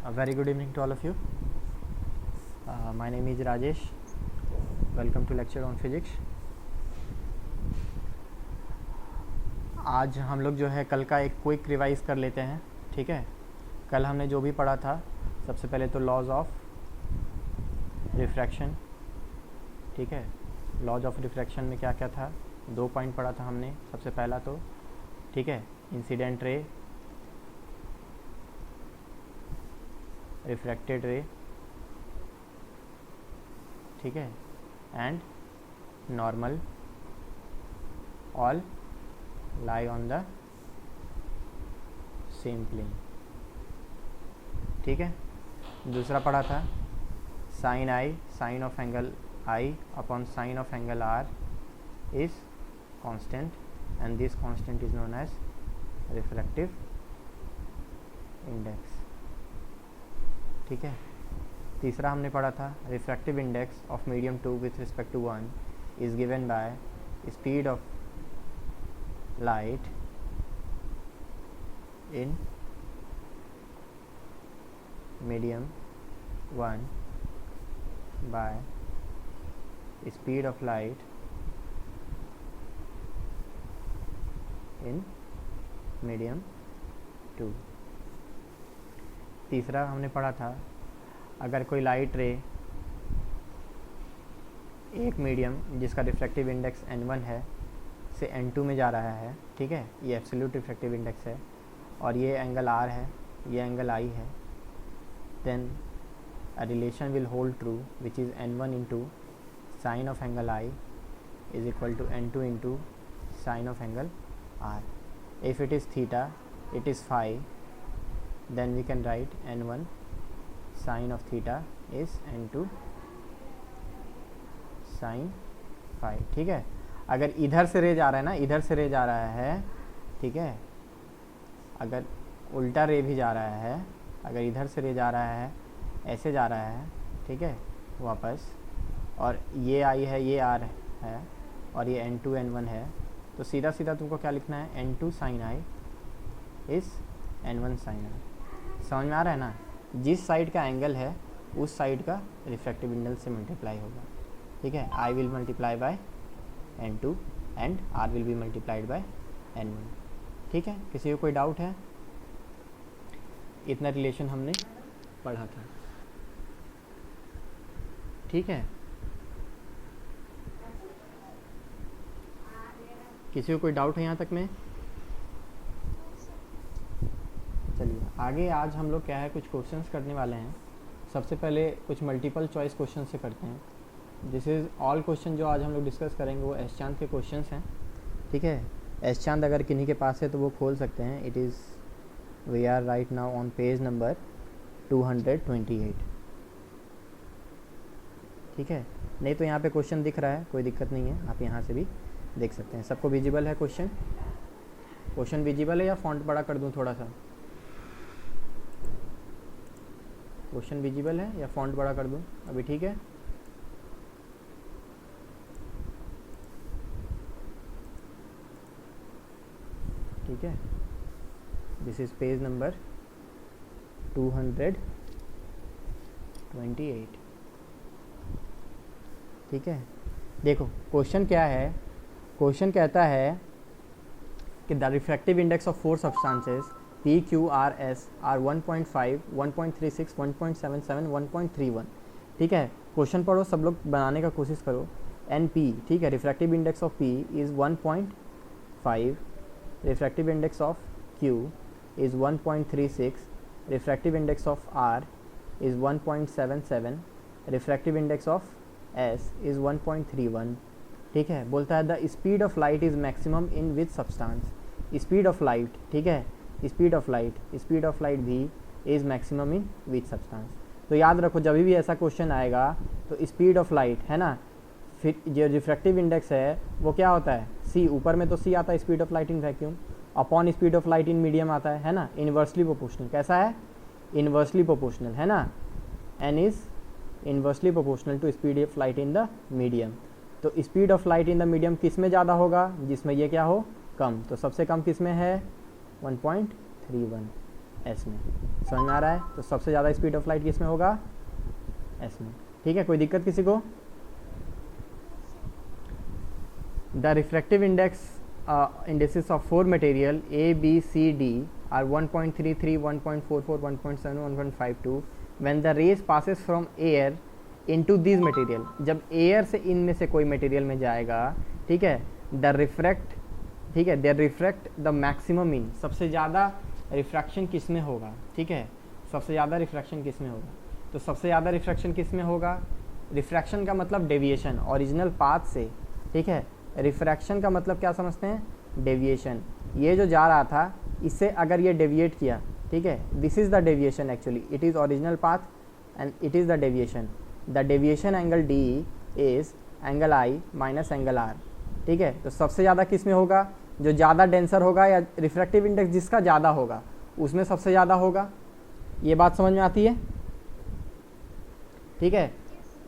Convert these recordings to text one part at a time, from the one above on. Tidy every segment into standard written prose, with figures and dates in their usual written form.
A very good evening to all of you. My name is Rajesh. Welcome to lecture on physics. आज हम लोग जो है कल का एक क्विक रिवाइज कर लेते हैं, ठीक है। कल हमने जो भी पढ़ा था, सबसे पहले तो लॉज ऑफ रिफ्रैक्शन, ठीक है। लॉज ऑफ रिफ्रैक्शन में क्या क्या था, 2 पॉइंट पढ़ा था हमने। सबसे पहला तो, ठीक है, इंसिडेंट रे, रिफ्रैक्टेड रे, ठीक है, and normal, all lie on the same plane, ठीक है। दूसरा पढ़ा था sine I, sine of angle I upon sine of angle R is constant and this constant is known as refractive index, ठीक है। तीसरा हमने पढ़ा था refractive index of medium 2 with respect to 1 is given by speed of light in medium 1 by speed of light in medium 2। तीसरा हमने पढ़ा था अगर कोई लाइट रे एक मीडियम जिसका रिफ्रैक्टिव इंडेक्स n1 है से n2 में जा रहा है, ठीक है, ये एब्सोल्यूट रिफ्रैक्टिव इंडेक्स है और ये एंगल r है, ये एंगल I है, then a relation will hold true which is n1 into sine of angle I is equal to n2 into sine of angle R. If it is theta, it is phi, then we can write n1 sine of theta is n2 sin phi, ठीक है। अगर इधर से रे जा रहा है ना, इधर से रे जा रहा है, ठीक है, अगर उल्टा रे भी जा रहा है, अगर इधर से रे जा रहा है, ऐसे जा रहा है, ठीक है, वापस, और ये आई है, ये आर है और ये n2 n1 है, तो सीधा सीधा तुमको क्या लिखना है, n2 sin i इस n1 sin i। समझ में आ रहा है ना। जिस साइड का एंगल है उस साइड का रिफ्रैक्टिव इंडेक्स से मल्टीप्लाई होगा, ठीक है। I will multiply by n2 and R will be multiplied by n1, ठीक है। किसी को कोई डाउट है? इतना रिलेशन हमने पढ़ा था, ठीक है। किसी को कोई डाउट है यहाँ तक में? चलिए आगे आज हम लोग क्या है, कुछ क्वेश्चंस करने वाले हैं। सबसे पहले कुछ मल्टीपल चॉइस क्वेश्चन से करते हैं। दिस इज़ ऑल क्वेश्चन जो आज हम लोग डिस्कस करेंगे वो एस चांद के क्वेश्चंस हैं, ठीक है। एस चांद अगर किन्हीं के पास है तो वो खोल सकते हैं। It is we are right now on page number 228, ठीक है। नहीं तो यहाँ पे क्वेश्चन दिख रहा है, कोई दिक्कत नहीं है, आप यहाँ से भी देख सकते हैं। सबको विजिबल है क्वेश्चन? क्वेश्चन विजिबल है या फॉन्ट बड़ा कर दूं थोड़ा सा? क्वेश्चन विजिबल है या फॉन्ट बड़ा कर दूं अभी? ठीक है, ठीक है। दिस इज पेज नंबर 228, ठीक है। देखो क्वेश्चन क्या है, क्वेश्चन कहता है कि the refractive index of 4 substances P, Q, R, S are 1.5, 1.36, 1.77, 1.31, ठीक है। क्वेश्चन पढ़ो, सब लोग बनाने का कोशिश करो। NP, ठीक है, refractive index of P is 1.5, refractive index of Q is 1.36, refractive index of R is 1.77, refractive index of S is 1.31, ठीक है। बोलता है the speed of light is maximum in which substance. Speed of light, ठीक है, speed of light भी is maximum in which substance. तो याद रखो जब भी ऐसा क्वेश्चन आएगा तो स्पीड ऑफ लाइट है ना, फिर जो रिफ्रैक्टिव इंडेक्स है वो क्या होता है, C। ऊपर में तो C आता है speed of light in vacuum, upon speed of light in medium आता है ना, इन्वर्सली प्रोपोर्शनल। कैसा है? इन्वर्सली प्रोपोर्शनल, है ना। N is inversely proportional to speed of light in the medium. तो speed of light in the medium किस में ज़्यादा होगा? जिसमें ये क्या हो, कम। तो सबसे कम किस में है? 1.31, एस में। समझ में आ रहा है? तो सबसे ज़्यादा स्पीड ऑफ लाइट किस में होगा? एस में। ठीक है, कोई दिक्कत किसी को? The refractive indices of four material A, B, C, D are 1.33, 1.44, 1.7, 1.52 when the rays passes from air into these material। जब एयर से इनमें से कोई मटेरियल में जाएगा, ठीक है, द रिफ्रैक्ट, ठीक है, दे रिफ्रैक्ट द मैक्सिमम मीन, सबसे ज़्यादा रिफ्रैक्शन किस में होगा? ठीक है, सबसे ज़्यादा रिफ्रैक्शन किस में होगा? तो सबसे ज़्यादा रिफ्रैक्शन किस में होगा? रिफ्रैक्शन का मतलब डेविएशन ओरिजिनल पाथ से, ठीक है। रिफ्रैक्शन का मतलब क्या समझते हैं? डेविएशन। ये जो जा रहा था इससे अगर ये डेविएट किया, ठीक है, this is the deviation actually, it is original path and it is the deviation. The deviation angle D is angle I minus angle R. ठीक है, तो सबसे ज़्यादा किस में होगा? जो ज़्यादा डेंसर होगा या रिफ्रैक्टिव इंडेक्स जिसका ज़्यादा होगा उसमें सबसे ज़्यादा होगा। ये बात समझ में आती है? ठीक है,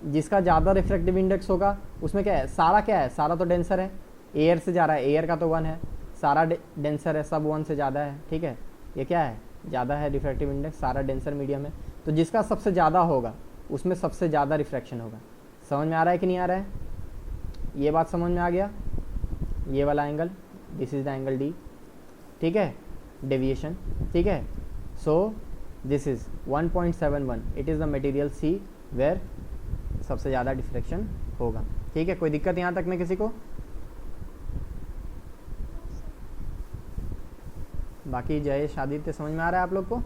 जिसका ज़्यादा रिफ्रैक्टिव इंडेक्स होगा उसमें क्या है? सारा क्या है? सारा तो डेंसर है, एयर से जा रहा है, एयर का तो 1 है, सारा डेंसर है, सब 1 से ज़्यादा है। ठीक है, ये क्या है? ज़्यादा है रिफ्रैक्टिव इंडेक्स, सारा डेंसर मीडियम है, तो जिसका सबसे ज़्यादा होगा उसमें सबसे ज़्यादा रिफ्रैक्शन होगा। समझ में आ रहा है कि नहीं आ रहा है? ये बात समझ में आ गया? ये वाला angle, this is the angle D, ठीक है, डेविएशन। ठीक है, so this is 1.71, it is the material C where सबसे ज़्यादा डिफ्रैक्शन होगा। ठीक है, कोई दिक्कत यहाँ तक में किसी को? बाकी जयेश आदित्य समझ में आ रहा है आप लोग को?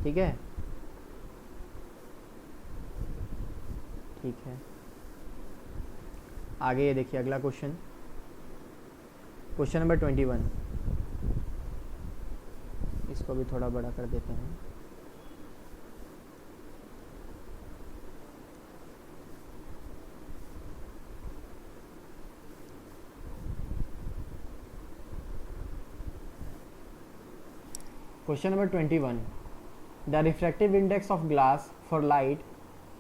ठीक है, ठीक है, आगे ये देखिए अगला क्वेश्चन, क्वेश्चन नंबर 21। इसको भी थोड़ा बड़ा कर देते हैं। Question number 21, the refractive index of glass for light,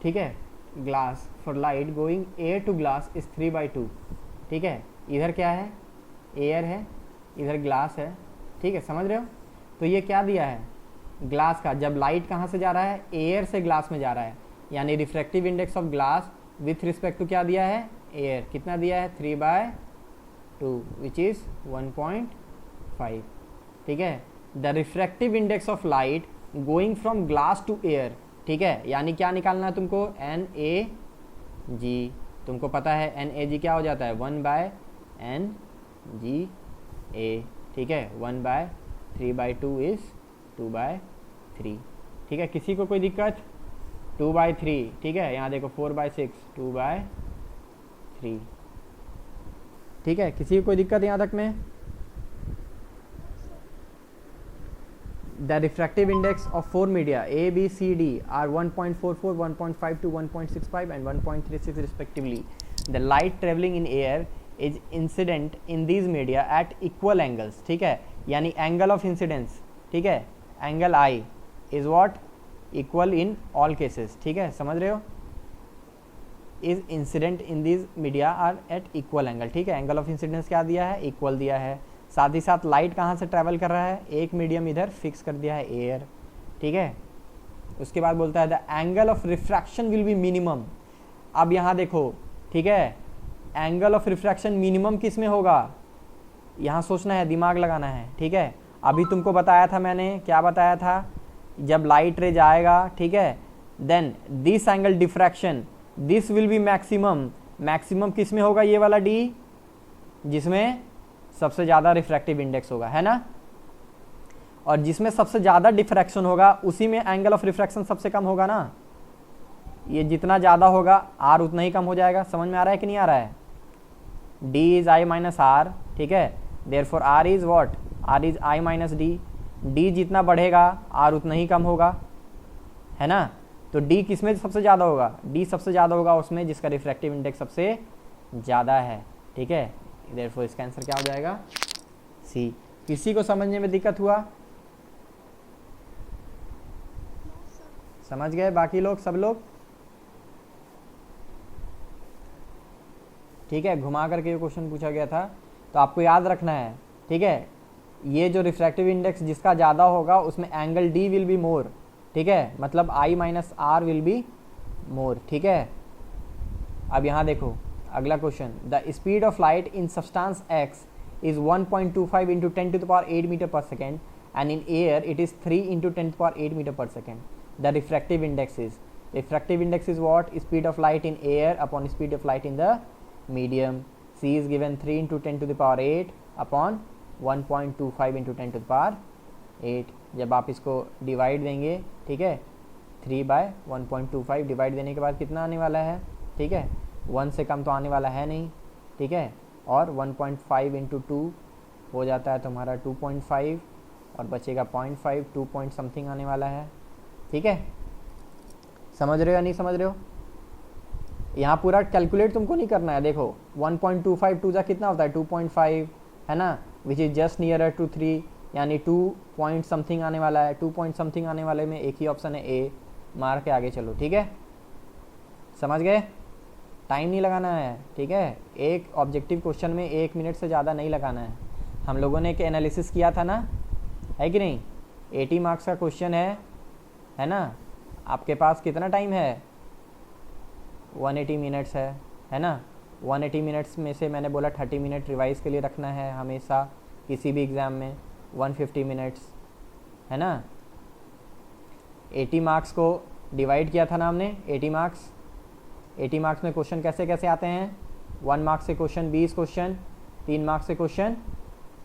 ठीक है, glass for light going air to glass is 3/2। ठीक है, इधर क्या है? एयर है, इधर ग्लास है। ठीक है, समझ रहे हो? तो ये क्या दिया है? ग्लास का, जब लाइट कहाँ से जा रहा है? एयर से ग्लास में जा रहा है, यानी refractive index of glass with respect to क्या दिया है? एयर। कितना दिया है? 3/2 विच इज़ 1.5। ठीक है, the refractive index of light going from glass to air. ठीक है, यानी क्या निकालना है तुमको? NAG। तुमको पता है NAG क्या हो जाता है? 1/NGA। ठीक है, 1/3/2 इज 2/3। ठीक है, किसी को कोई दिक्कत? 2/3। ठीक है, यहाँ देखो 4/6, 2/3। ठीक है, किसी को कोई दिक्कत यहाँ तक में? The refractive index of four media A, B, C, D are 1.44, 1.52, 1.65 and 1.36 respectively. The light traveling in air is incident in these media at equal angles. ठीक है, यानी angle of incidence, ठीक है, angle I is what? Equal in all cases. ठीक है, समझ रहे हो? Is incident in these media are at equal angle. ठीक है, angle of incidence क्या दिया है? Equal दिया है। साथ ही साथ लाइट कहाँ से ट्रैवल कर रहा है? एक मीडियम इधर फिक्स कर दिया है, एयर। ठीक है, उसके बाद बोलता है the angle of refraction will be minimum. अब यहाँ देखो, ठीक है, एंगल ऑफ रिफ्रैक्शन मिनिमम किस में होगा? यहाँ सोचना है, दिमाग लगाना है। ठीक है, अभी तुमको बताया था मैंने, क्या बताया था? जब लाइट रे जाएगा, ठीक है, then this angle diffraction, this will be maximum. Maximum किस में होगा? ये वाला डी, जिसमें सबसे ज़्यादा रिफ्रैक्टिव इंडेक्स होगा, है ना? और जिसमें सबसे ज़्यादा डिफ्रैक्शन होगा उसी में एंगल ऑफ रिफ्रैक्शन सबसे कम होगा ना। ये जितना ज़्यादा होगा आर उतना ही कम हो जाएगा। समझ में आ रहा है कि नहीं आ रहा है? D is I minus R. ठीक है, therefore R is what? R is I minus D. D जितना बढ़ेगा आर उतना ही कम होगा, है ना? तो डी किस में सबसे ज़्यादा होगा? डी सबसे ज़्यादा होगा उसमें जिसका रिफ्रैक्टिव इंडेक्स सबसे ज़्यादा है। ठीक है, देयरफॉर इसका आंसर क्या हो जाएगा? सी। किसी को समझने में दिक्कत हुआ? समझ गए बाकी लोग, सब लोग? ठीक है, घुमा करके ये क्वेश्चन पूछा गया था तो आपको याद रखना है। ठीक है, ये जो रिफ्रैक्टिव इंडेक्स जिसका ज़्यादा होगा उसमें angle D will be more, ठीक है, मतलब I minus R will be more, ठीक है। अब यहाँ देखो अगला question, the speed of light in substance X is 1.25 into 10 to the power 8 meter per second, and in air it is 3 into 10 to the power 8 meter per second. The refractive index is what? Speed of light in air upon speed of light in the medium. C is given 3 into 10 to the power 8 upon 1.25 into 10 to the power 8. जब आप इसको divide देंगे, ठीक है, 3 bye 1.25 divide देने के बाद कितना आने वाला है, ठीक है, 1 से कम तो आने वाला है नहीं, ठीक है, और 1.5 इंटू 2 हो जाता है तुम्हारा 2.5 और बचेगा 0.5, 2 पॉइंट समथिंग आने वाला है, ठीक है। समझ रहे हो या नहीं समझ रहे हो? यहाँ पूरा कैलकुलेट तुमको नहीं करना है। देखो 1.25 टू जा कितना होता है 2.5 है ना, which is just nearer to 3, यानी 2 पॉइंट समथिंग आने वाला है। 2 पॉइंट समथिंग आने वाले में एक ही ऑप्शन है ए, मार के आगे चलो, ठीक है। समझ गए? टाइम नहीं लगाना है, ठीक है। एक ऑब्जेक्टिव क्वेश्चन में 1 मिनट से ज़्यादा नहीं लगाना है। हम लोगों ने एक एनालिसिस किया था ना, है कि नहीं? 80 मार्क्स का क्वेश्चन है ना। आपके पास कितना टाइम है? 180 मिनट्स है ना। 180 मिनट्स में से मैंने बोला 30 मिनट रिवाइज के लिए रखना है हमेशा किसी भी एग्ज़ाम में। 150 मिनट्स है ना। 80 मार्क्स को डिवाइड किया था ना हमने, 80 मार्क्स में क्वेश्चन कैसे कैसे आते हैं? 1 मार्क्स से क्वेश्चन 20 क्वेश्चन, 3 मार्क्स से क्वेश्चन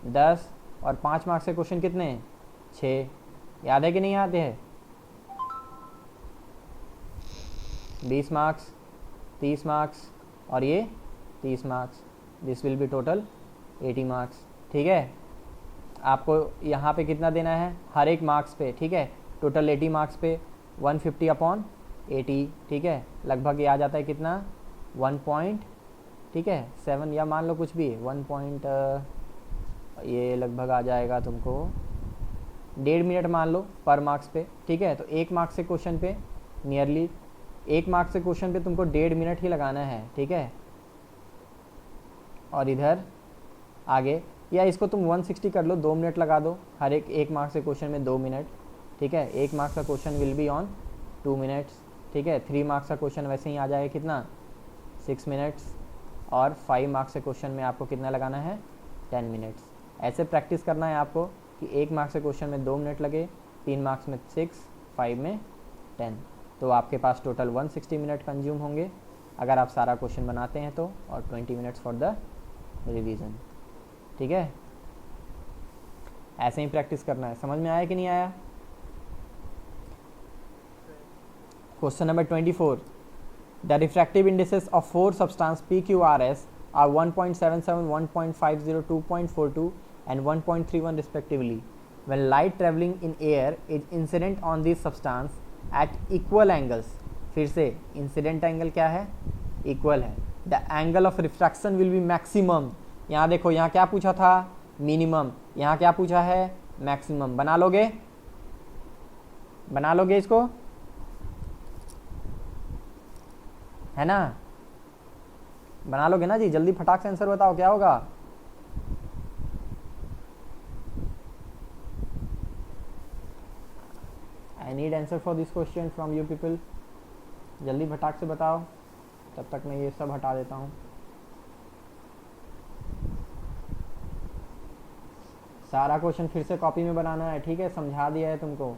10 और 5 मार्क्स से क्वेश्चन कितने? 6। याद है कि नहीं याद है? 20 मार्क्स, 30 मार्क्स और ये 30 marks, this will B total 80 marks, ठीक है। आपको यहाँ पे कितना देना है हर एक मार्क्स पे, ठीक है। टोटल 80 मार्क्स पे 150 अपॉन 80, ठीक है। लगभग ये आ जाता है कितना? 1 पॉइंट, ठीक है, 7 या मान लो कुछ भी 1 पॉइंट, ये लगभग आ जाएगा तुमको 1.5 मिनट मान लो पर मार्क्स पे, ठीक है। तो 1 मार्क्स से क्वेश्चन पे नियरली 1 मार्क्स से क्वेश्चन पे तुमको 1.5 मिनट ही लगाना है, ठीक है। और इधर आगे या इसको तुम 160 कर लो, 2 मिनट लगा दो हर एक मार्क्स से क्वेश्चन में 2 मिनट, ठीक है। 1 मार्क्स का question will be on 2 minutes, ठीक है। 3 मार्क्स का क्वेश्चन वैसे ही आ जाएगा कितना? 6 मिनट्स। और 5 मार्क्स के क्वेश्चन में आपको कितना लगाना है? 10 मिनट्स। ऐसे प्रैक्टिस करना है आपको कि 1 मार्क्स के क्वेश्चन में 2 मिनट लगे, 3 मार्क्स में 6, 5 में 10, तो आपके पास टोटल 160 मिनट कंज्यूम होंगे अगर आप सारा क्वेश्चन बनाते हैं तो, और 20 मिनट्स फॉर द रिवीजन, ठीक है। ऐसे ही प्रैक्टिस करना है। समझ में आया कि नहीं आया? Question number 24. The refractive indices of 4 substances PQRS are 1.77, 1.50, 2.42 and 1.31 respectively. When light traveling in air is incident on these substance at equal angles, फिर से incident angle क्या है? Equal है। The angle of refraction will be maximum. यहाँ देखो, यहाँ क्या पूछा था? Minimum। यहाँ क्या पूछा है? Maximum। बना लोगे इसको, है ना? बना लोगे ना जी? जल्दी फटाक से आंसर बताओ क्या होगा? I need answer for this question from you people. जल्दी फटाक से बताओ, तब तक मैं ये सब हटा देता हूँ। सारा क्वेश्चन फिर से कॉपी में बनाना है, ठीक है। समझा दिया है तुमको।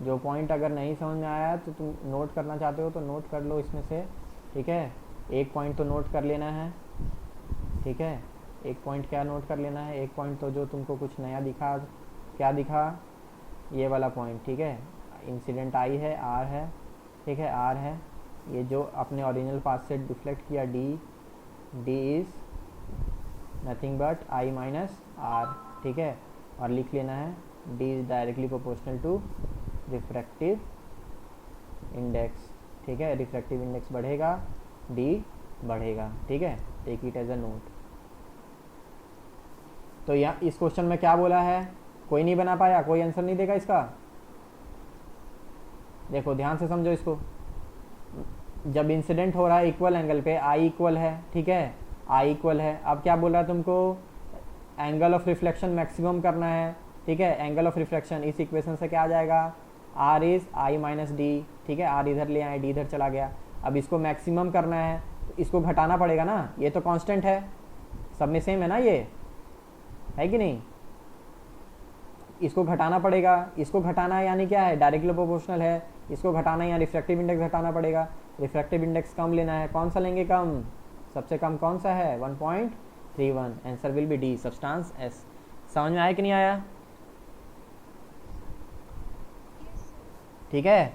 जो पॉइंट अगर नहीं समझ में आया तो तुम नोट करना चाहते हो तो नोट कर लो इसमें से, ठीक है। एक पॉइंट तो नोट कर लेना है, ठीक है। एक पॉइंट क्या नोट कर लेना है? एक पॉइंट तो जो तुमको कुछ नया दिखा, क्या दिखा? ये वाला पॉइंट, ठीक है। इंसिडेंट आई है, आर है, ठीक है, आर है। ये जो अपने ओरिजिनल पाथ से डिफ्लेक्ट किया D is nothing but I minus R, ठीक है। और लिख लेना है D is directly proportional to refractive index, ठीक है। रिफ्रैक्टिव इंडेक्स बढ़ेगा, डी बढ़ेगा, ठीक है। Take it as a note. तो यहाँ इस क्वेश्चन में क्या बोला है? कोई नहीं बना पाया? कोई आंसर नहीं देगा इसका? देखो ध्यान से समझो इसको। जब इंसिडेंट हो रहा है इक्वल एंगल पे, आई इक्वल है, ठीक है, आई इक्वल है। अब क्या बोल रहा है तुमको? एंगल ऑफ रिफ्लेक्शन मैक्सिमम करना है, ठीक है। एंगल ऑफ रिफ्लेक्शन इस इक्वेशन से क्या आ जाएगा, R is I minus D, ठीक है। आर इधर ले आए, डी इधर चला गया। अब इसको मैक्सिमम करना है, इसको घटाना पड़ेगा ना, ये तो कांस्टेंट है, सब में सेम है ना, ये है कि नहीं। इसको घटाना पड़ेगा, इसको घटाना यानी क्या है, डायरेक्टली प्रोपोर्शनल है। इसको घटाना या रिफ्रैक्टिव इंडेक्स घटाना पड़ेगा। रिफ्रैक्टिव इंडेक्स कम लेना है, कौन सा लेंगे कम, सबसे कम कौन सा है 1.31। Answer will be D, substance S. समझ में आया कि नहीं आया, ठीक है।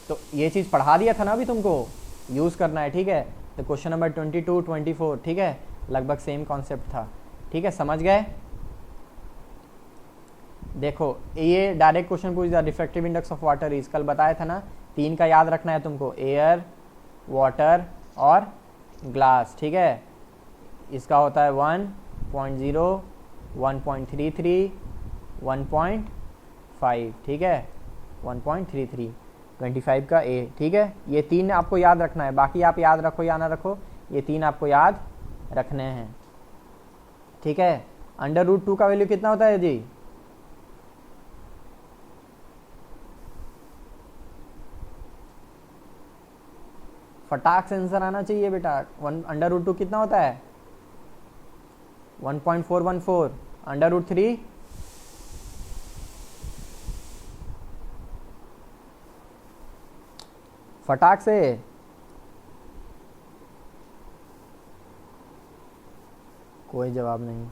तो ये चीज़ पढ़ा दिया था ना अभी तुमको, यूज़ करना है, ठीक है। तो क्वेश्चन नंबर 22, 24, ठीक है, लगभग सेम कॉन्सेप्ट था, ठीक है, समझ गए। देखो ये डायरेक्ट क्वेश्चन पूछ दिया, refractive index of water is, कल बताया था ना, 3 का याद रखना है तुमको, एयर, वाटर और ग्लास, ठीक है। इसका होता है 1.0, 1.33, 1.5, ठीक है, 1.33, 25 का ए, ठीक है। ये 3 आपको याद रखना है, बाकी आप याद रखो या ना रखो, ये 3 आपको याद रखने हैं, ठीक है। अंडर रूट 2 का वैल्यू कितना होता है जी, फटाक से आंसर आना चाहिए बेटा। अंडर रूट 2 कितना होता है 1.414। अंडर रूट 3 फटाक से, कोई जवाब नहीं,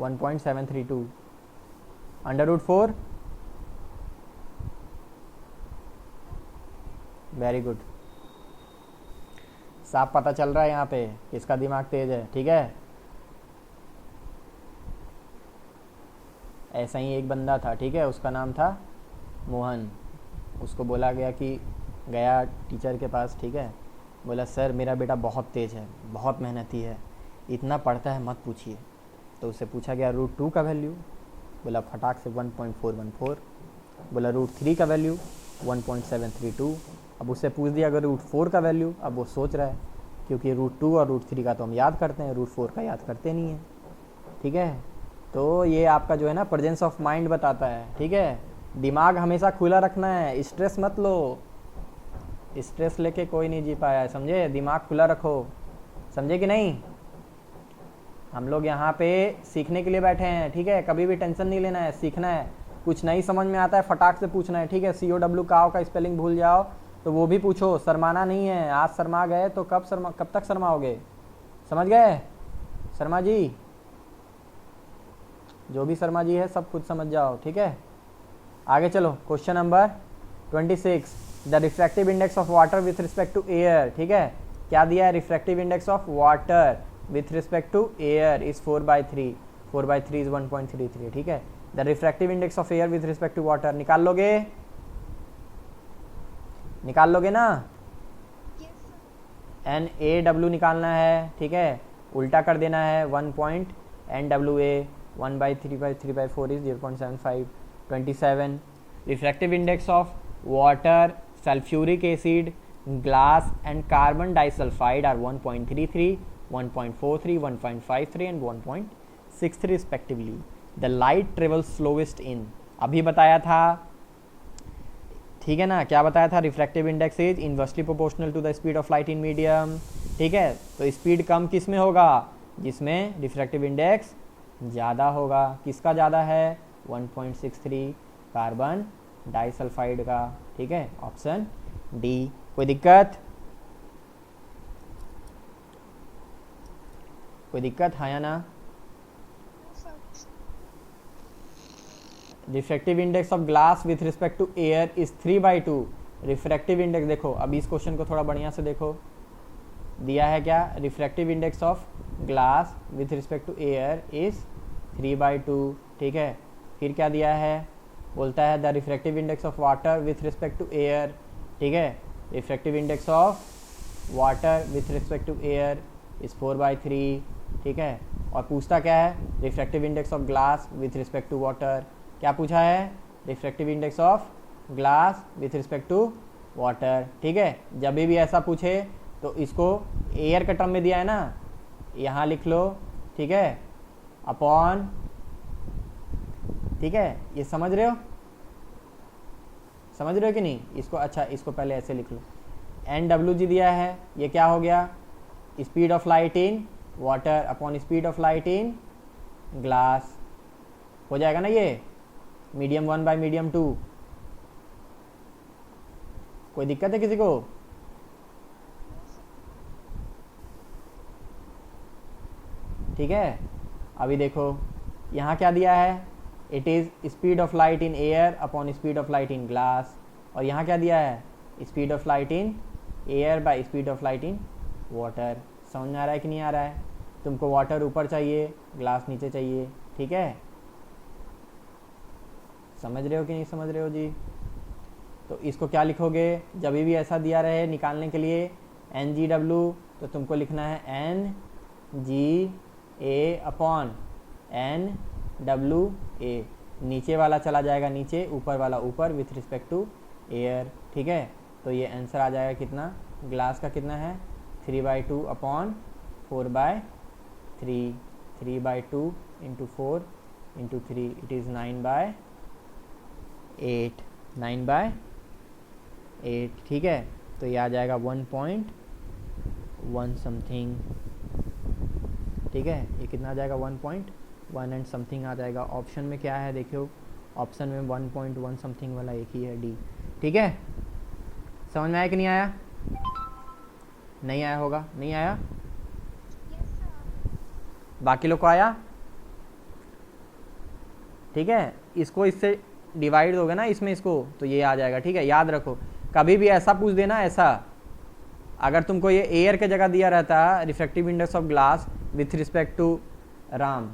1.732। अंडर रूट 4 वेरी गुड, साफ पता चल रहा है यहाँ पे किसका दिमाग तेज है, ठीक है। ऐसा ही एक बंदा था, ठीक है, उसका नाम था मोहन। उसको बोला गया कि गया टीचर के पास, ठीक है, बोला सर मेरा बेटा बहुत तेज़ है, बहुत मेहनती है, इतना पढ़ता है मत पूछिए। तो उससे पूछा गया रूट 2 का वैल्यू, बोला फटाक से 1.414। बोला रूट 3 का वैल्यू 1.732। अब उससे पूछ दिया अगर रूट 4 का वैल्यू, अब वो सोच रहा है, क्योंकि रूट 2 और रूट 3 का तो हम याद करते हैं, रूट 4 का याद करते नहीं है, ठीक है। तो ये आपका जो है ना प्रेजेंस ऑफ माइंड बताता है, ठीक है। दिमाग हमेशा खुला रखना है, स्ट्रेस मत लो, स्ट्रेस लेके कोई नहीं जी पाया है, समझे। दिमाग खुला रखो, समझे कि नहीं। हम लोग यहाँ पे सीखने के लिए बैठे हैं, ठीक है, कभी भी टेंशन नहीं लेना है, सीखना है। कुछ नहीं समझ में आता है फटाक से पूछना है, ठीक है। COW काव का स्पेलिंग भूल जाओ तो वो भी पूछो, शर्माना नहीं है। आज शर्मा गए तो कब तक शर्माओगे, समझ गए। शर्मा जी, जो भी शर्मा जी है सब कुछ समझ जाओ, ठीक है। आगे चलो, question number 26, the refractive index of water with respect to air, ठीक है। क्या दिया है, refractive index of water with respect to air is 4/3, 4/3 is 1.33, ठीक है। The refractive index of air with respect to water निकाल लोगे, निकाल लोगे ना। NaW निकालना है, ठीक है, उल्टा कर देना है, 1.NWA 1/3/3/4 is 0.75। 27, refractive index of water, sulphuric acid, glass and carbon disulphide are 1.33, 1.43, 1.53 and 1.63 respectively. The light travels slowest in, अभी बताया था, ठीक है ना, क्या बताया था, refractive index is inversely proportional to the speed of light in medium, ठीक है। तो स्पीड कम किस में होगा, जिसमें रिफ्रैक्टिव इंडेक्स ज़्यादा होगा। किसका ज़्यादा है, 1.63 कार्बन डाइसल्फाइड का, ठीक है, ऑप्शन डी। कोई दिक्कत, कोई दिक्कत है या ना। Refractive index of glass with respect to air is 3/2। Refractive index देखो, अभी इस क्वेश्चन को थोड़ा बढ़िया से देखो, दिया है क्या, refractive index of glass with respect to air is 3/2, ठीक है। फिर क्या दिया है, बोलता है the refractive index of water with respect to air, ठीक है। Refractive index of water with respect to air is 4/3, ठीक है। और पूछता क्या है, refractive index of glass with respect to water. क्या पूछा है, refractive index of glass with respect to water, ठीक है। जब भी ऐसा पूछे तो इसको एयर के टर्म में दिया है ना, यहाँ लिख लो, ठीक है, अपॉन, ठीक है, ये समझ रहे हो, समझ रहे हो कि नहीं इसको? अच्छा, इसको पहले ऐसे लिख लो, NWG दिया है, ये क्या हो गया, speed of light in water upon speed of light in glass, हो जाएगा ना ये, मीडियम 1 बाय मीडियम 2। कोई दिक्कत है किसी को? ठीक है, अभी देखो यहाँ क्या दिया है, it is speed of light in air upon speed of light in glass, और यहाँ क्या दिया है, speed of light in air by speed of light in water. समझ में आ रहा है कि नहीं आ रहा है? तुमको वाटर ऊपर चाहिए, ग्लास नीचे चाहिए, ठीक है, समझ रहे हो कि नहीं समझ रहे हो जी? तो इसको क्या लिखोगे, जब भी ऐसा दिया रहे निकालने के लिए NGW, तो तुमको लिखना है NGA अपॉन NWA, नीचे वाला चला जाएगा नीचे, ऊपर वाला ऊपर, विथ रिस्पेक्ट टू एयर, ठीक है। तो ये आंसर आ जाएगा कितना, ग्लास का कितना है 3/2 upon 4/3, 3/2 into 4 into 3, it is 9/8, 9/8, ठीक है। तो ये आ जाएगा 1.1 समथिंग, ठीक है, ये कितना आ जाएगा 1.1 एंड समथिंग आ जाएगा। ऑप्शन में क्या है देखियो, ऑप्शन में 1.1 समथिंग वाला एक ही है, डी, ठीक है। समझ में आया कि नहीं आया? नहीं आया होगा, नहीं आया, बाकी लोग को आया, ठीक है। इसको इससे डिवाइड दोगे ना इसमें इसको, तो ये आ जाएगा, ठीक है। याद रखो, कभी भी ऐसा पूछ देना, ऐसा अगर तुमको ये एयर के जगह दिया रहता है refractive index of glass with respect to राम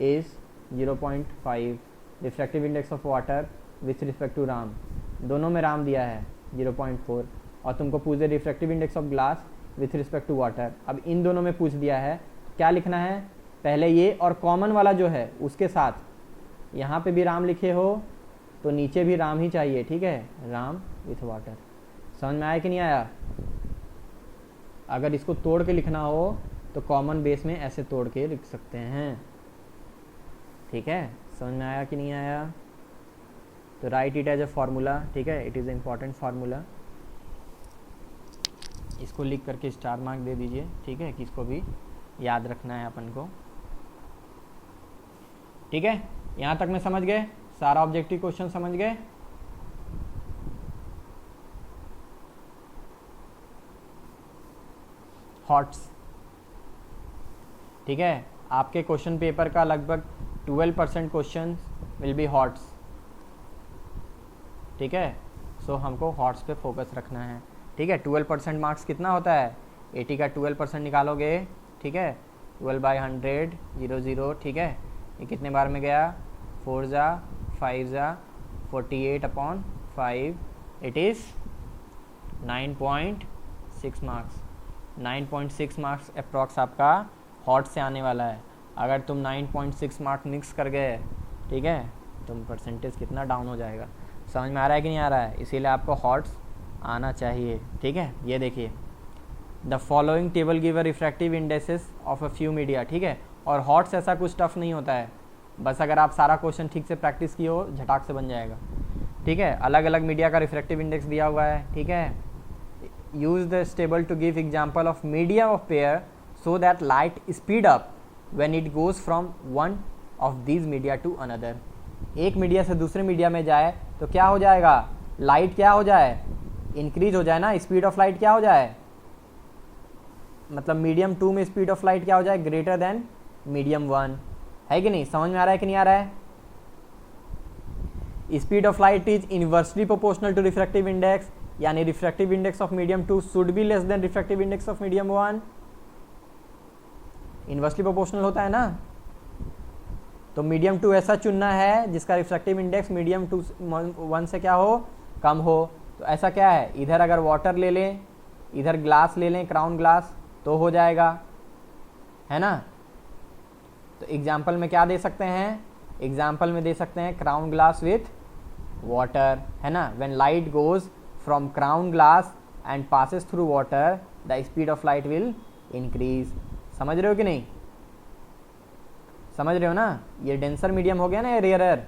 is 0.5, refractive index of water with respect to राम, दोनों में राम दिया है 0.4, और तुमको पूछ दे refractive index of glass with respect to water, अब इन दोनों में पूछ दिया है, क्या लिखना है, पहले ये और कॉमन वाला जो है उसके साथ यहाँ पे भी राम लिखे हो तो नीचे भी राम ही चाहिए, ठीक है, राम विथ वाटर। समझ में आया कि नहीं आया? अगर इसको तोड़ के लिखना हो तो कॉमन बेस में ऐसे तोड़ के लिख सकते हैं, ठीक है। समझ में आया कि नहीं आया? तो write it as a formula, ठीक है, it is a important formula. इसको लिख करके स्टार मार्क दे दीजिए, ठीक है, कि इसको भी याद रखना है अपन को, ठीक है। यहाँ तक में समझ गए, सारा ऑब्जेक्टिव क्वेश्चन समझ गए? हॉट्स, ठीक है, आपके क्वेश्चन पेपर का लगभग 12% क्वेश्चन विल बी हॉट्स, ठीक है। सो हमको हॉट्स पे फोकस रखना है, ठीक है। 12% मार्क्स कितना होता है, 80 का 12% निकालोगे, ठीक है, 12/100, 0, ठीक है, ये कितने बार में गया, 4 जा 5 जा 48/5, it is 9.6 marks, 9.6 marks approx आपका हॉट से आने वाला है। अगर तुम 9.6 मार्क्स मिक्स कर गए, ठीक है, तुम परसेंटेज कितना डाउन हो जाएगा। समझ में आ रहा है कि नहीं आ रहा है? इसीलिए आपको हॉट्स आना चाहिए, ठीक है। ये देखिए, the following table give a refractive indexes of a few media, ठीक है। और हॉट्स ऐसा कुछ टफ नहीं होता है, बस अगर आप सारा क्वेश्चन ठीक से प्रैक्टिस किए हो झटाक से बन जाएगा, ठीक है। अलग अलग मीडिया का रिफ्रैक्टिव इंडेक्स दिया हुआ है, ठीक है। Use this table to give example of media of pair so that light speed up when it goes from one of these media to another. एक मीडिया से दूसरे मीडिया में जाए तो क्या हो जाएगा, लाइट क्या हो जाए, इंक्रीज हो जाए ना, स्पीड ऑफ लाइट क्या हो जाए, मतलब मीडियम 2 में स्पीड ऑफ लाइट क्या हो जाए, ग्रेटर देन मीडियम 1, है कि नहीं? समझ में आ रहा है कि नहीं आ रहा है? Speed of light is inversely proportional to refractive index, यानी refractive index of medium 2 should be less than refractive index of medium 1। Inversely proportional होता है ना, तो मीडियम 2 ऐसा चुनना है जिसका रिफ्रैक्टिव इंडेक्स मीडियम 1 से क्या हो, कम हो। तो ऐसा क्या है, इधर अगर वाटर ले लें, इधर ग्लास ले लें, क्राउन ग्लास, तो हो जाएगा, है ना। तो एग्जाम्पल में क्या दे सकते हैं, एग्जाम्पल में दे सकते हैं क्राउन ग्लास विथ वाटर, है ना। When light goes from crown glass and passes through water the speed of light will increase. समझ रहे हो कि नहीं? समझ रहे हो ना? ये डेंसर मीडियम हो गया ना, ये रेयरर,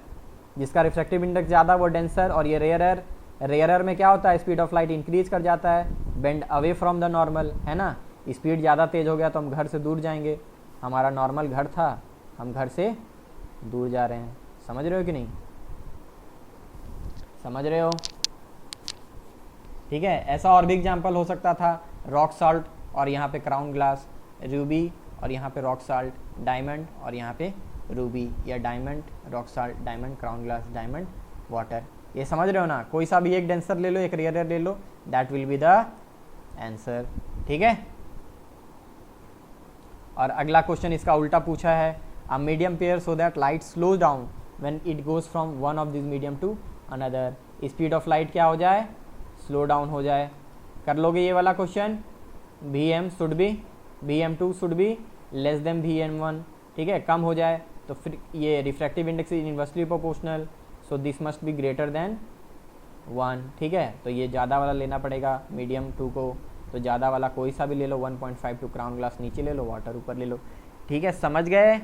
जिसका रिफ्रैक्टिव इंडेक्स ज़्यादा वो डेंसर, और ये रेयरर, रेयरर में क्या होता है, स्पीड ऑफ लाइट इंक्रीज कर जाता है, bend away from the normal, है ना। स्पीड ज़्यादा तेज हो गया तो हम घर से दूर जाएंगे, हमारा नॉर्मल घर था, हम घर से दूर जा रहे हैं। समझ रहे हो कि नहीं? समझ रहे हो? ठीक है, ऐसा और भी एग्जाम्पल हो सकता था, रॉक सॉल्ट और यहाँ पे क्राउन ग्लास, रूबी और यहाँ पे रॉक सॉल्ट, डायमंड और यहाँ पे रूबी, या diamond rock salt, diamond crown glass, diamond water. ये समझ रहे हो ना? कोई सा भी एक डेंसर ले लो, एक रेयरर ले लो, that will be the answer. ठीक है। और अगला क्वेश्चन इसका उल्टा पूछा है, a medium pair so that light slow down when it goes from one of this medium to another. Speed of light क्या हो जाए? स्लो डाउन हो जाए। कर लोगे ये वाला question? Vm should be, Vm2 should be less then Vm1। ठीक है, कम हो जाए तो फिर ये refractive index is inversely proportional, so this must be greater than 1। ठीक है, तो ये ज़्यादा वाला लेना पड़ेगा मीडियम 2 को, तो ज़्यादा वाला कोई सा भी ले लो, 1.52 क्राउन ग्लास नीचे ले लो, वाटर ऊपर ले लो। ठीक है, समझ गए?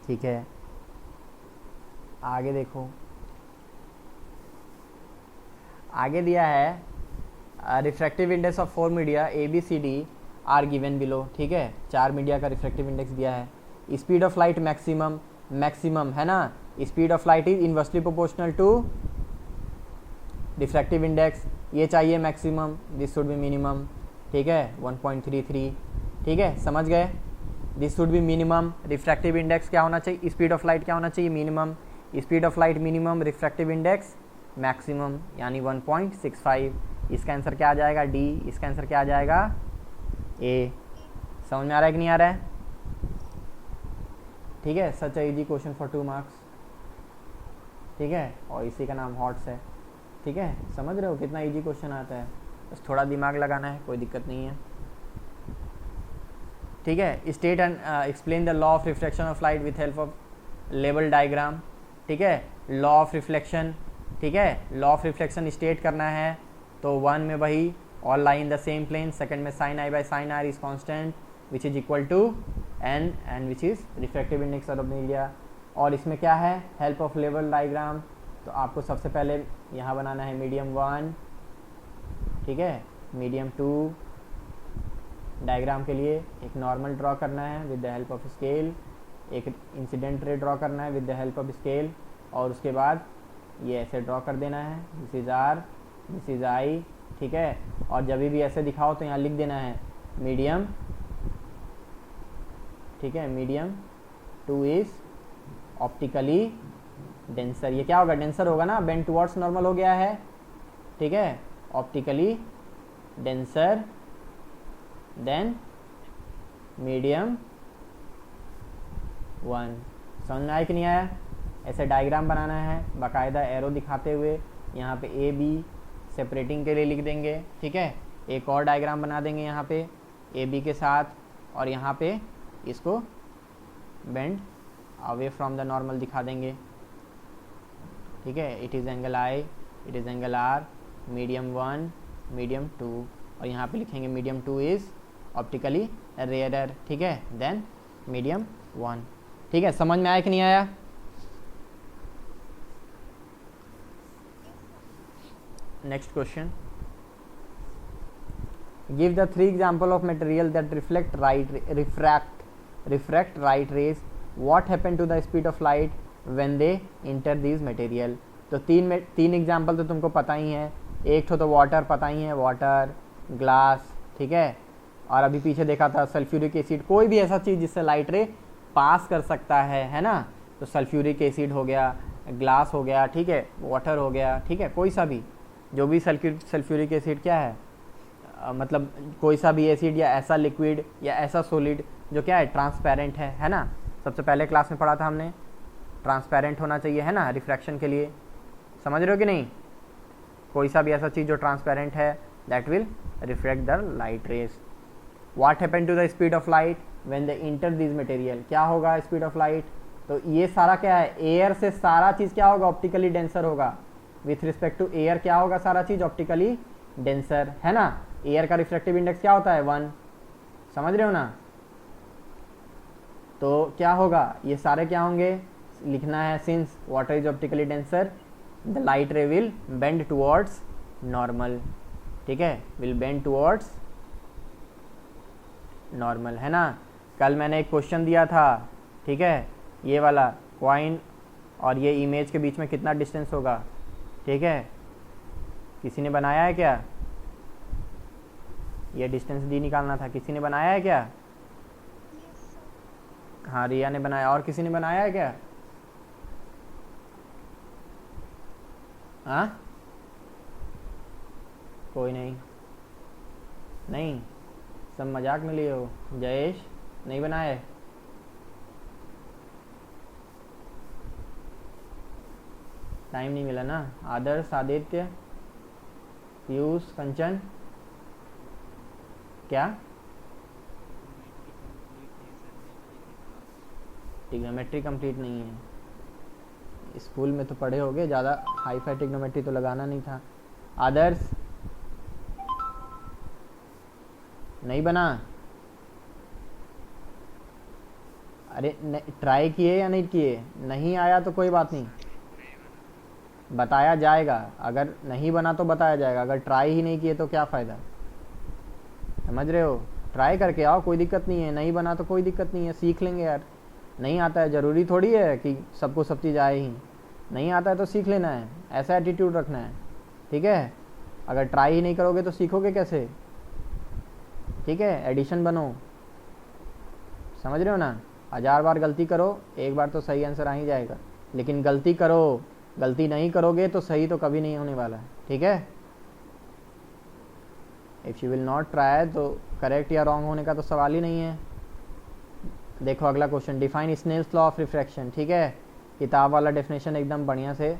ठीक है, आगे देखो, आगे दिया है refractive index of 4 media A B C D are given below. ठीक है, 4 मीडिया का रिफ्रैक्टिव इंडेक्स दिया है। Speed of light maximum, maximum है ना, speed of light is inversely proportional to refractive index, ये चाहिए maximum, this should be minimum. ठीक है, 1.33। ठीक है, समझ गए? This should be minimum. Refractive index क्या होना चाहिए? स्पीड ऑफ लाइट क्या होना चाहिए? Minimum. Speed of light minimum, refractive index maximum, यानी 1.65। इसका आंसर क्या आ जाएगा? डी। इसका आंसर क्या आ जाएगा? ए। समझ में आ रहा है कि नहीं आ रहा है? ठीक है, सच है इजी क्वेश्चन फॉर 2 मार्क्स। ठीक है, और इसी का नाम हॉट्स है। ठीक है, समझ रहे हो कितना इजी क्वेश्चन आता है? बस थोड़ा दिमाग लगाना है, कोई दिक्कत नहीं है। ठीक है, state and explain the law of reflection of light with help of level diagram. ठीक है, लॉ ऑफ रिफ्लेक्शन। ठीक है, लॉ ऑफ रिफ्लेक्शन स्टेट करना है तो 1 में वही all lie in the same plane, second में sine I by sine are is constant which is equal to N and which is refractive index of media. और इसमें क्या है? Help of level diagram. तो आपको सबसे पहले यहाँ बनाना है मीडियम 1, ठीक है, मीडियम 2 डायग्राम के लिए एक नॉर्मल ड्रॉ करना है with the help of scale, एक इंसिडेंट रे ड्रॉ करना है with the help of scale, और उसके बाद ये ऐसे ड्रॉ कर देना है, this is r, this is i. ठीक है, और जब भी ऐसे दिखाओ तो यहाँ लिख देना है मीडियम। ठीक है, मीडियम 2 इज़ ऑप्टिकली डेंसर। ये क्या होगा? डेंसर होगा ना, बेंड टुवर्ड्स नॉर्मल हो गया है। ठीक है, ऑप्टिकली डेंसर देन मीडियम 1। समझ में आया कि नहीं आया? ऐसे डायग्राम बनाना है बाकायदा एरो दिखाते हुए, यहाँ पे ए बी सेपरेटिंग के लिए लिख देंगे। ठीक है, एक और डायग्राम बना देंगे यहाँ पे ए बी के साथ, और यहाँ पे इसको bend away from the normal दिखा देंगे। ठीक है, it is angle i, it is angle r, medium 1, medium 2, और यहाँ पे लिखेंगे मीडियम 2 इज़ ऑप्टिकली रेयरर। ठीक है, देन मीडियम 1। ठीक है, समझ में आया कि नहीं आया? Next question, give the 3 example of material that refract right rays, what happen to the speed of light when they enter these material। तो तीन एग्जाम्पल तो तुमको पता ही है, एक तो वाटर पता ही है, वाटर, ग्लास। ठीक है, और अभी पीछे देखा था सल्फ्यूरिक एसिड, कोई भी ऐसा चीज़ जिससे लाइट रे पास कर सकता है ना, तो सल्फ्यूरिक एसिड हो गया, ग्लास हो गया, ठीक है, वाटर हो गया। ठीक है, कोई सा भी, जो भी सल्फ्यूरिक एसिड क्या है, मतलब कोई सा भी एसिड या ऐसा लिक्विड या ऐसा सॉलिड जो क्या है, ट्रांसपेरेंट है ना। सबसे पहले क्लास में पढ़ा था हमने, ट्रांसपेरेंट होना चाहिए, है ना, रिफ्रैक्शन के लिए। समझ रहे हो कि नहीं? कोई सा भी ऐसा चीज़ जो ट्रांसपेरेंट है, that will reflect the light rays. What happen to the speed of light when they enter this material, क्या होगा स्पीड ऑफ लाइट तो ये सारा क्या है, एयर से सारा चीज़ क्या होगा, ऑप्टिकली डेंसर होगा। विथ रिस्पेक्ट टू एयर क्या होगा, सारा चीज़ ऑप्टिकली डेंसर, है ना। एयर का रिफ्रैक्टिव इंडेक्स क्या होता है, 1, समझ रहे हो ना। तो क्या होगा, ये सारे क्या होंगे, लिखना है since water is optically denser the light रे विल बेंड टुवर्ड्स नॉर्मल, ठीक है, विल बेंड टुवर्ड्स नॉर्मल, है ना। कल मैंने एक क्वेश्चन दिया था, ठीक है, ये वाला कॉइन और ये इमेज के बीच में कितना डिस्टेंस होगा, ठीक है, किसी ने बनाया है क्या, ये डिस्टेंस डी निकालना था, किसी ने बनाया है क्या। हाँ रिया ने बनाया, और किसी ने बनाया है क्या। हाँ कोई नहीं, नहीं सब मजाक में लिए हो। जयेश नहीं बनाए, टाइम नहीं मिला ना। आदर्श, आदित्य, पीयूष, कंचन, क्या ट्रिग्नोमेट्री कंप्लीट नहीं है, स्कूल में तो पढ़े होगे, ज़्यादा हाई फाई ट्रिग्नोमेट्री तो लगाना नहीं था। आदर्श नहीं बना, अरे ट्राई किए या नहीं किए, नहीं आया तो कोई बात नहीं, बताया जाएगा, अगर नहीं बना तो बताया जाएगा, अगर ट्राई ही नहीं किए तो क्या फ़ायदा, समझ रहे हो। ट्राई करके आओ, कोई दिक्कत नहीं है, नहीं बना तो कोई दिक्कत नहीं है, सीख लेंगे यार। नहीं आता है ज़रूरी थोड़ी है कि सबको सब चीज़ आए ही, नहीं आता है तो सीख लेना है, ऐसा एटीट्यूड रखना है, ठीक है। अगर ट्राई ही नहीं करोगे तो सीखोगे कैसे, ठीक है। एडिशन बनो, समझ रहे हो ना। 1000 बार गलती करो, एक बार तो सही आंसर आ ही जाएगा, लेकिन गलती करो, गलती नहीं करोगे तो सही तो कभी नहीं होने वाला है, ठीक है। If you will not try तो करेक्ट या रॉन्ग होने का तो सवाल ही नहीं है। देखो अगला question, define Snell's law of refraction, ठीक है, किताब वाला डेफिनेशन एकदम बढ़िया से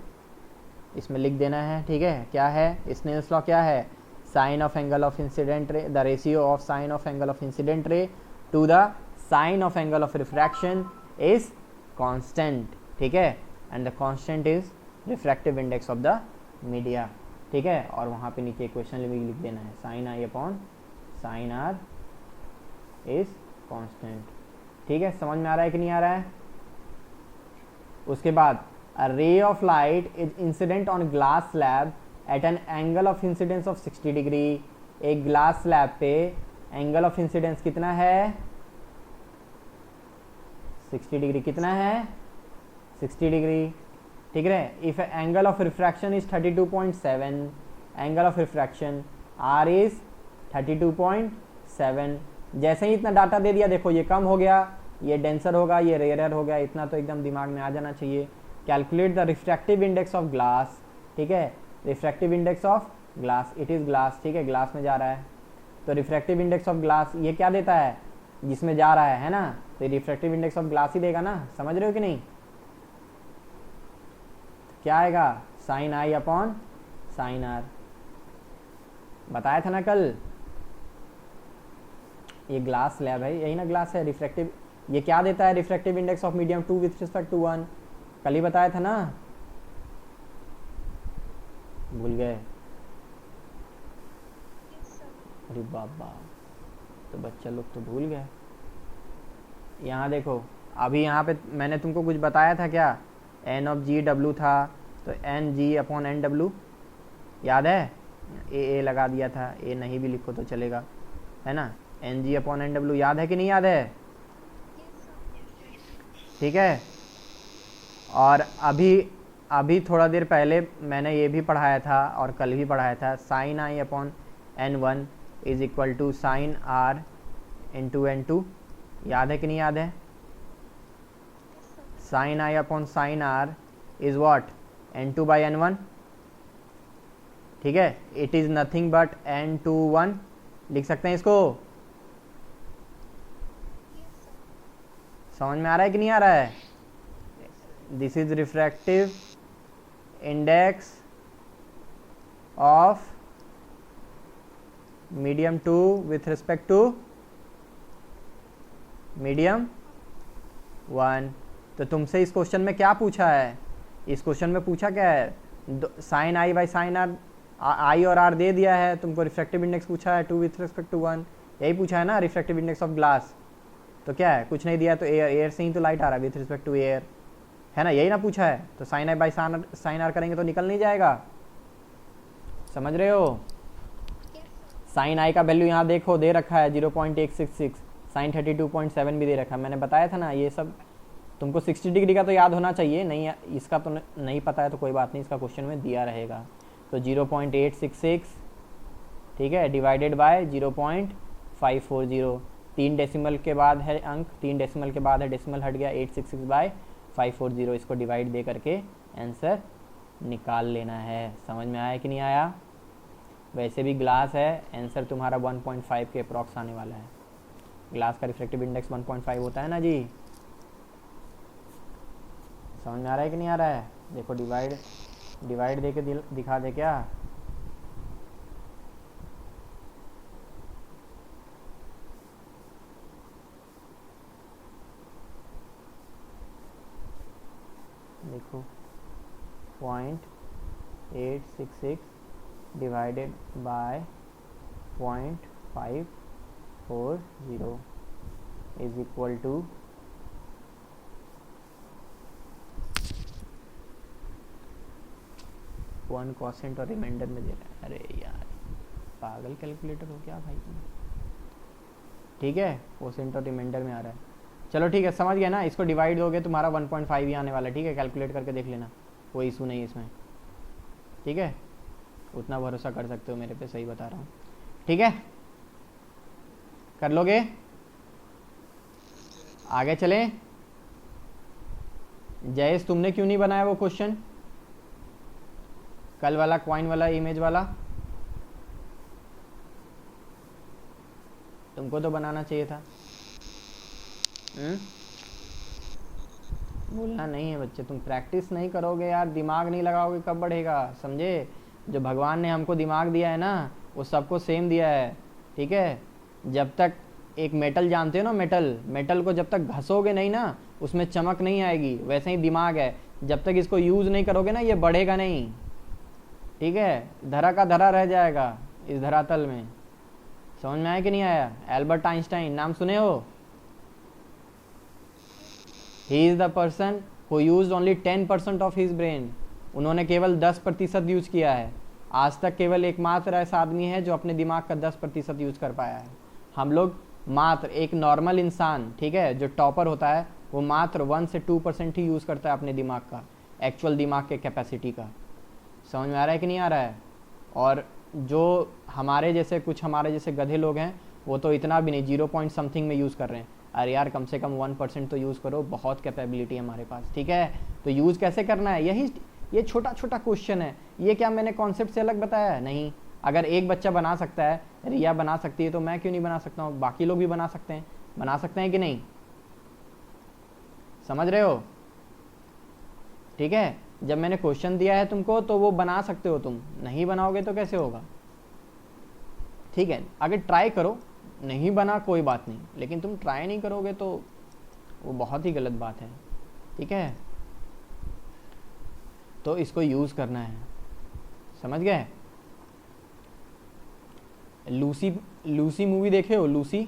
इसमें लिख देना है, ठीक है। क्या है स्नेल्स लॉ, क्या है, sine of angle of incident ray, the ratio of sine of angle of incident ray to the sine of angle of refraction is constant, ठीक है, and the constant is refractive index of the media, ठीक है। और वहाँ पे नीचे equation भी लिख देना है, sine i upon sine are is constant, ठीक है। समझ में आ रहा है कि नहीं आ रहा है। उसके बाद a ray of light is incident on glass slab at an angle of incidence of 60 degree. एक ग्लास स्लैब पे एंगल ऑफ इंसिडेंस कितना है, 60 डिग्री, कितना है 60 डिग्री, ठीक है। If angle of refraction is 32.7, angle of refraction r is 32.7। जैसे ही इतना डाटा दे दिया, देखो ये कम हो गया, ये डेंसर होगा, ये रेयर हो गया, इतना तो एकदम दिमाग में आ जाना चाहिए। Calculate the refractive index of glass, ठीक है, refractive index of glass, it is glass, ठीक है, ग्लास में जा रहा है तो रिफ्रैक्टिव इंडेक्स ऑफ ग्लास ये क्या देता है, जिसमें जा रहा है ना, तो रिफ्रैक्टिव इंडेक्स ऑफ ग्लास ही देगा ना, समझ रहे हो कि नहीं। क्या आएगा, sine i upon sine r, बताया था ना कल। ये ग्लास स्लैब है, यही ना ग्लास है, रिफ्रैक्टिव, ये क्या देता है, refractive index of medium 2 with respect to 1, कल ही बताया था ना, भूल गए। अरे बाबा, तो बच्चा लोग तो भूल गए। यहाँ देखो, अभी यहाँ पे मैंने तुमको कुछ बताया था क्या, एन ऑफ जी डब्ल्यू था, तो एन जी अपॉन एन डब्ल्यू याद है, ए लगा दिया था, ए नहीं भी लिखो तो चलेगा, है ना। एन जी अपॉन एन डब्ल्यू याद है कि नहीं याद है, ठीक है। और अभी थोड़ा देर पहले मैंने ये भी पढ़ाया था और कल भी पढ़ाया था, sine i upon n one is equal to sine r into n two, याद है कि नहीं याद है। Sine i upon sine are is what, n two by n one, ठीक है, it is nothing but n two one, लिख सकते हैं इसको। समझ में आ रहा है कि नहीं आ रहा है। This is refractive index of medium 2 with respect to medium 1, तो तुमसे इस क्वेश्चन में क्या पूछा है, इस क्वेश्चन में पूछा क्या है, sine I by sine R, I और आर दे दिया है तुमको, रिफ्रैक्टिव इंडेक्स पूछा है 2 विथ रिस्पेक्ट टू 1, यही पूछा है ना, रिफ्रैक्टिव इंडेक्स ऑफ ग्लास। तो क्या है, कुछ नहीं दिया तो एयर, एयर से ही तो लाइट आ रहा है विथ रिस्पेक्ट टू एयर, है ना, यही ना पूछा है। तो sine I by sine r करेंगे तो निकल नहीं जाएगा, समझ रहे हो। साइन आई का वैल्यू यहाँ देखो दे रखा है 0.866, साइन 32.7 भी दे रखा है, मैंने बताया था ना। ये सब तुमको 60 डिग्री का तो याद होना चाहिए, नहीं इसका तो नहीं पता है तो कोई बात नहीं, इसका क्वेश्चन में दिया रहेगा। तो 0.866 ठीक है, डिवाइडेड बाय 0.540, 3 डेसिमल के बाद है अंक, 3 डेसिमल के बाद है डेसिमल हट गया, 866 बाय 540, इसको डिवाइड दे करके आंसर निकाल लेना है। समझ में आया कि नहीं आया। वैसे भी ग्लास है, आंसर तुम्हारा 1.5 के अप्रॉक्स आने वाला है। ग्लास का रिफ्रैक्टिव इंडेक्स 1.5 होता है ना जी। समझ में आ रहा है कि नहीं आ रहा है। देखो डिवाइड दे के दिखा दे क्या। देखो 0.866 divided by 0.540 is equal to 1 quotient और रिमाइंडर में दे रहा है। अरे यार पागल कैलकुलेटर हो क्या भाई तुम। ठीक है, क्वोशिएंट और रिमाइंडर में आ रहा है। चलो ठीक है, समझ गया ना। इसको डिवाइड दोगे तुम्हारा 1.5 ही आने वाला है। ठीक है, कैलकुलेट करके देख लेना, कोई इशू नहीं इसमें। ठीक है, उतना भरोसा कर सकते हो मेरे पे, सही बता रहा हूँ। ठीक है, कर लोगे। आगे चलें। जयेश तुमने क्यों नहीं बनाया वो क्वेश्चन, कल वाला क्वाइन वाला इमेज वाला? तुमको तो बनाना चाहिए था। बोलना नहीं है बच्चे, तुम प्रैक्टिस नहीं करोगे यार, दिमाग नहीं लगाओगे कब बढ़ेगा, समझे। जो भगवान ने हमको दिमाग दिया है ना, वो सबको सेम दिया है। ठीक है, जब तक एक मेटल जानते हो ना, मेटल को जब तक घसोगे नहीं ना, उसमें चमक नहीं आएगी। वैसे ही दिमाग है, जब तक इसको यूज़ नहीं करोगे ना, ये बढ़ेगा नहीं। ठीक है, धरा का धरा रह जाएगा इस धरातल में। समझ में आया कि नहीं आया। एल्बर्ट आइंस्टाइन नाम सुने हो। He is the person who used only 10% of his brain. उन्होंने केवल 10% यूज किया है। आज तक केवल एकमात्र ऐसा आदमी है जो अपने दिमाग का 10% यूज कर पाया है। हम लोग मात्र, एक नॉर्मल इंसान, ठीक है, जो टॉपर होता है, वो मात्र 1 से 2% ही यूज करता है अपने दिमाग का, एक्चुअल दिमाग के कैपेसिटी का। समझ में आ रहा है कि नहीं आ रहा है। और जो हमारे जैसे गधे लोग हैं, वो तो इतना भी नहीं, 0 पॉइंट समथिंग में यूज़ कर रहे हैं। अरे यार कम से कम 1% तो यूज़ करो, बहुत कैपेबिलिटी है हमारे पास। ठीक है, तो यूज़ कैसे करना है, ये छोटा छोटा क्वेश्चन है। ये क्या मैंने कॉन्सेप्ट से अलग बताया है? नहीं। अगर एक बच्चा बना सकता है, रिया बना सकती है, तो मैं क्यों नहीं बना सकता हूँ? बाकी लोग भी बना सकते हैं कि नहीं? समझ रहे हो। ठीक है, जब मैंने क्वेश्चन दिया है तुमको, तो वो बना सकते हो। तुम नहीं बनाओगे तो कैसे होगा। ठीक है, अगर ट्राई करो, नहीं बना कोई बात नहीं, लेकिन तुम ट्राई नहीं करोगे तो वो बहुत ही गलत बात है। ठीक है, तो इसको यूज़ करना है, समझ गए। लूसी मूवी देखे हो? लूसी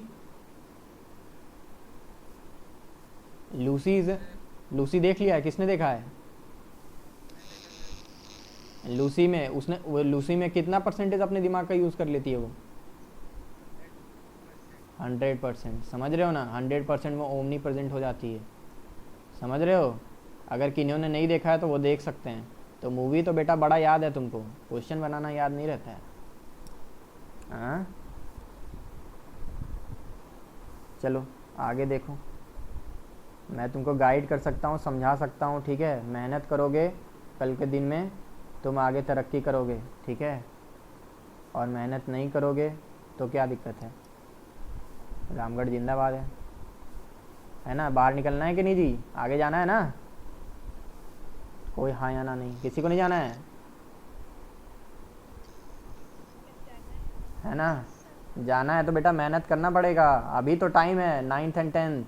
देख लिया है? किसने देखा है? लूसी में कितना परसेंटेज अपने दिमाग का यूज़ कर लेती है वो? 100%। समझ रहे हो ना, 100% वो ओमनी प्रेजेंट हो जाती है। समझ रहे हो। अगर किन्हों ने नहीं देखा है तो वो देख सकते हैं। तो मूवी तो बेटा बड़ा याद है तुमको, क्वेश्चन बनाना याद नहीं रहता है। हाँ, चलो आगे देखो। मैं तुमको गाइड कर सकता हूँ, समझा सकता हूँ। ठीक है, मेहनत करोगे, कल के दिन में तुम आगे तरक्की करोगे। ठीक है, और मेहनत नहीं करोगे तो क्या दिक्कत है। रामगढ़ जिंदाबाद है ना। बाहर निकलना है कि नहीं जी? आगे जाना है ना? कोई हाँ या ना नहीं, किसी को नहीं जाना है ना? जाना है तो बेटा मेहनत करना पड़ेगा। अभी तो टाइम है, 9th and 10th।